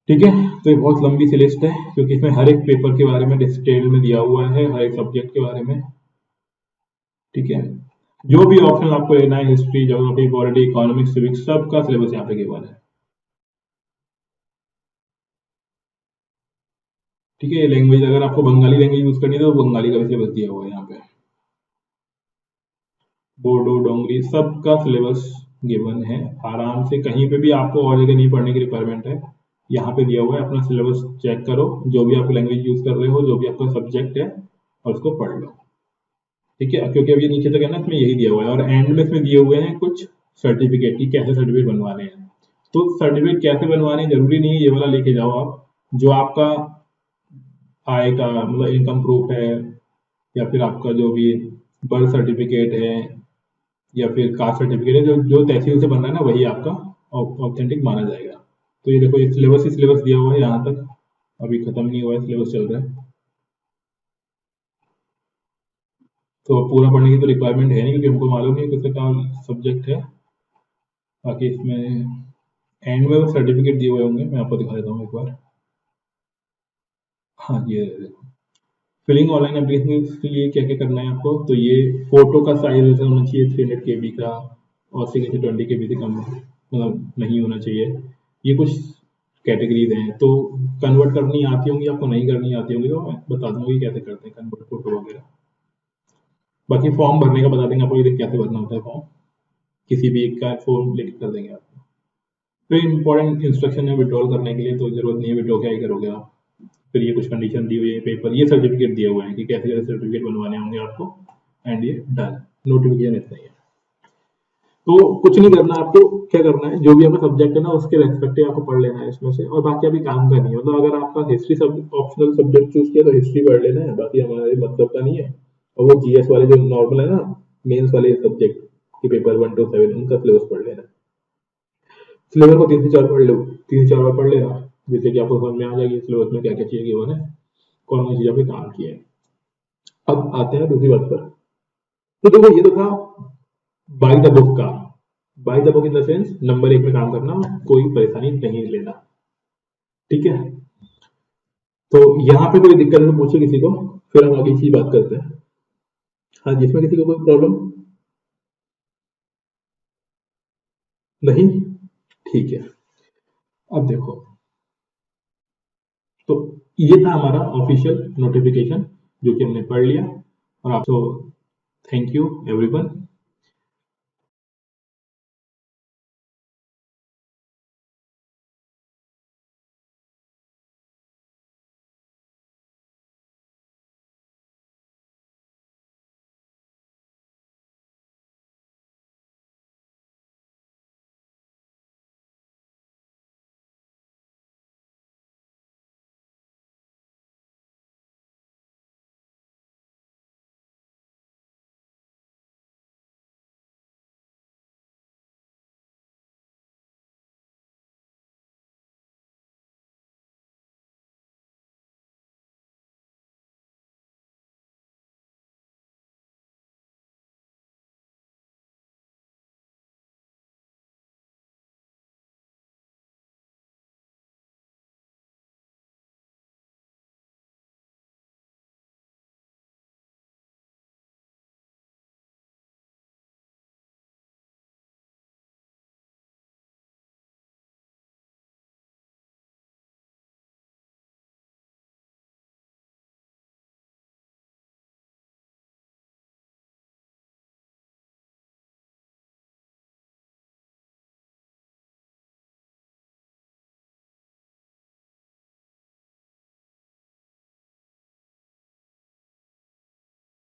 ठीक है। तो ये बहुत लंबी सी लिस्ट है, क्योंकि इसमें हर एक पेपर के बारे में डिटेल में दिया हुआ है, हर एक सब्जेक्ट के बारे में, ठीक है। जो भी ऑप्शन आपको लेना है, history, geography, polity, economics, civics, सबका सिलेबस यहाँ पे गिवन है, ठीक है। ये लैंग्वेज, अगर आपको बंगाली लैंग्वेज यूज करनी है तो बंगाली का भी सिलेबस दिया हुआ है यहाँ पे। बोडो, डोंगरी, सबका सिलेबस गिवन है। आराम से कहीं पे भी आपको और जगह नहीं पढ़ने की रिक्वायरमेंट है, यहाँ पे दिया हुआ है। अपना सिलेबस चेक करो, जो भी आप लैंग्वेज यूज कर रहे हो, जो भी आपका सब्जेक्ट है, और उसको पढ़ लो, ठीक है। क्योंकि अभी नीचे तक है ना, इसमें यही दिया हुआ है। और एंड में इसमें दिए हुए हैं कुछ सर्टिफिकेट की, कैसे सर्टिफिकेट बनवाने हैं। तो सर्टिफिकेट कैसे बनवाने हैं जरूरी नहीं है ये वाला लेके जाओ आप, जो आपका आय का मतलब इनकम प्रूफ है, या फिर आपका जो भी बर्थ सर्टिफिकेट है, या फिर कास्ट सर्टिफिकेट है, जो जो तहसील से बन रहा है ना, वही आपका ऑथेंटिक माना जाएगा। तो ये देखो, ये सिलेबस ही सिलेबस दिया हुआ है यहाँ तक, अभी खत्म नहीं हुआ है, सिलेबस चल रहा है। तो पूरा पढ़ने की तो रिक्वायरमेंट है नहीं, क्योंकि हमको मालूम नहीं किसका क्या सब्जेक्ट है। बाकी इसमें एंड में वो सर्टिफिकेट दिए हुए होंगे, मैं आपको दिखा देता हूँ एक बार। हाँ, ये देखो, फिलिंग ऑनलाइन एप्लीकेशन के लिए क्या क्या करना है आपको। तो ये फोटो का साइज होना चाहिए 300 KB का, और सिग्नेचर 20 KB से कम मतलब नहीं होना चाहिए। ये कुछ कैटेगरीज हैं, तो कन्वर्ट करनी आती होंगी आपको, नहीं करनी आती होंगी तो मैं बता दूंगा कि कैसे करते हैं कन्वर्ट फोटो वगैरह। बाकी फॉर्म भरने का बता देंगे आपको, ये कैसे भरना होता है फॉर्म, किसी भी एक का फॉर्म लेकर कर देंगे आपको। फिर इंपॉर्टेंट इंस्ट्रक्शन है विड्रॉल करने के लिए, तो जरूरत नहीं है, विड्रॉ क्या ही करोगे आप। फिर ये कुछ कंडीशन दी हुई है, पेपर, ये सर्टिफिकेट दिए हुए हैं कि कैसे कैसे सर्टिफिकेट बनवाने होंगे आपको, एंड ये डन, नोटिफिकेशन इतना ही है। तो कुछ नहीं करना आपको, क्या करना है, जो भी आपका सब्जेक्ट है ना, उसके रेस्पेक्टिव आपको पढ़ लेना है इसमें से, और बाकी अभी काम का नहीं है। मतलब अगर आपका हिस्ट्री ऑप्शनल सब्जेक्ट चूज किया तो हिस्ट्री पढ़ लेना है, बाकी हमारे मतलब का नहीं है। और वो जीएस वाले जो नॉर्मल है ना, मेंस वाले सब्जेक्ट के पेपर 1 to 7, उनका सिलेबस पढ़ लेना। सिलेबस को 3 से 4 पढ़ लो, 3 से 4 बार पढ़ लेना, जिससे कि आपको समझ में आ जाएगी सिलेबस में क्या क्या चीजें गिवन है, कौन कौन चीज पे काम किया है। अब आते हैं दूसरी बात पर। तो देखो, ये तो था बाय द बुक का, by the book in the sense number 1 में काम करना, कोई परेशानी नहीं लेना, ठीक है। तो यहाँ पे कोई दिक्कत है तो पूछे किसी को, फिर हम आगे की बात करते हैं। हाँ, जिसमें किसी को कोई प्रॉब्लम नहीं, ठीक है। अब देखो, तो ये था हमारा ऑफिशियल नोटिफिकेशन जो कि हमने पढ़ लिया। और आपको थैंक यू एवरीवन।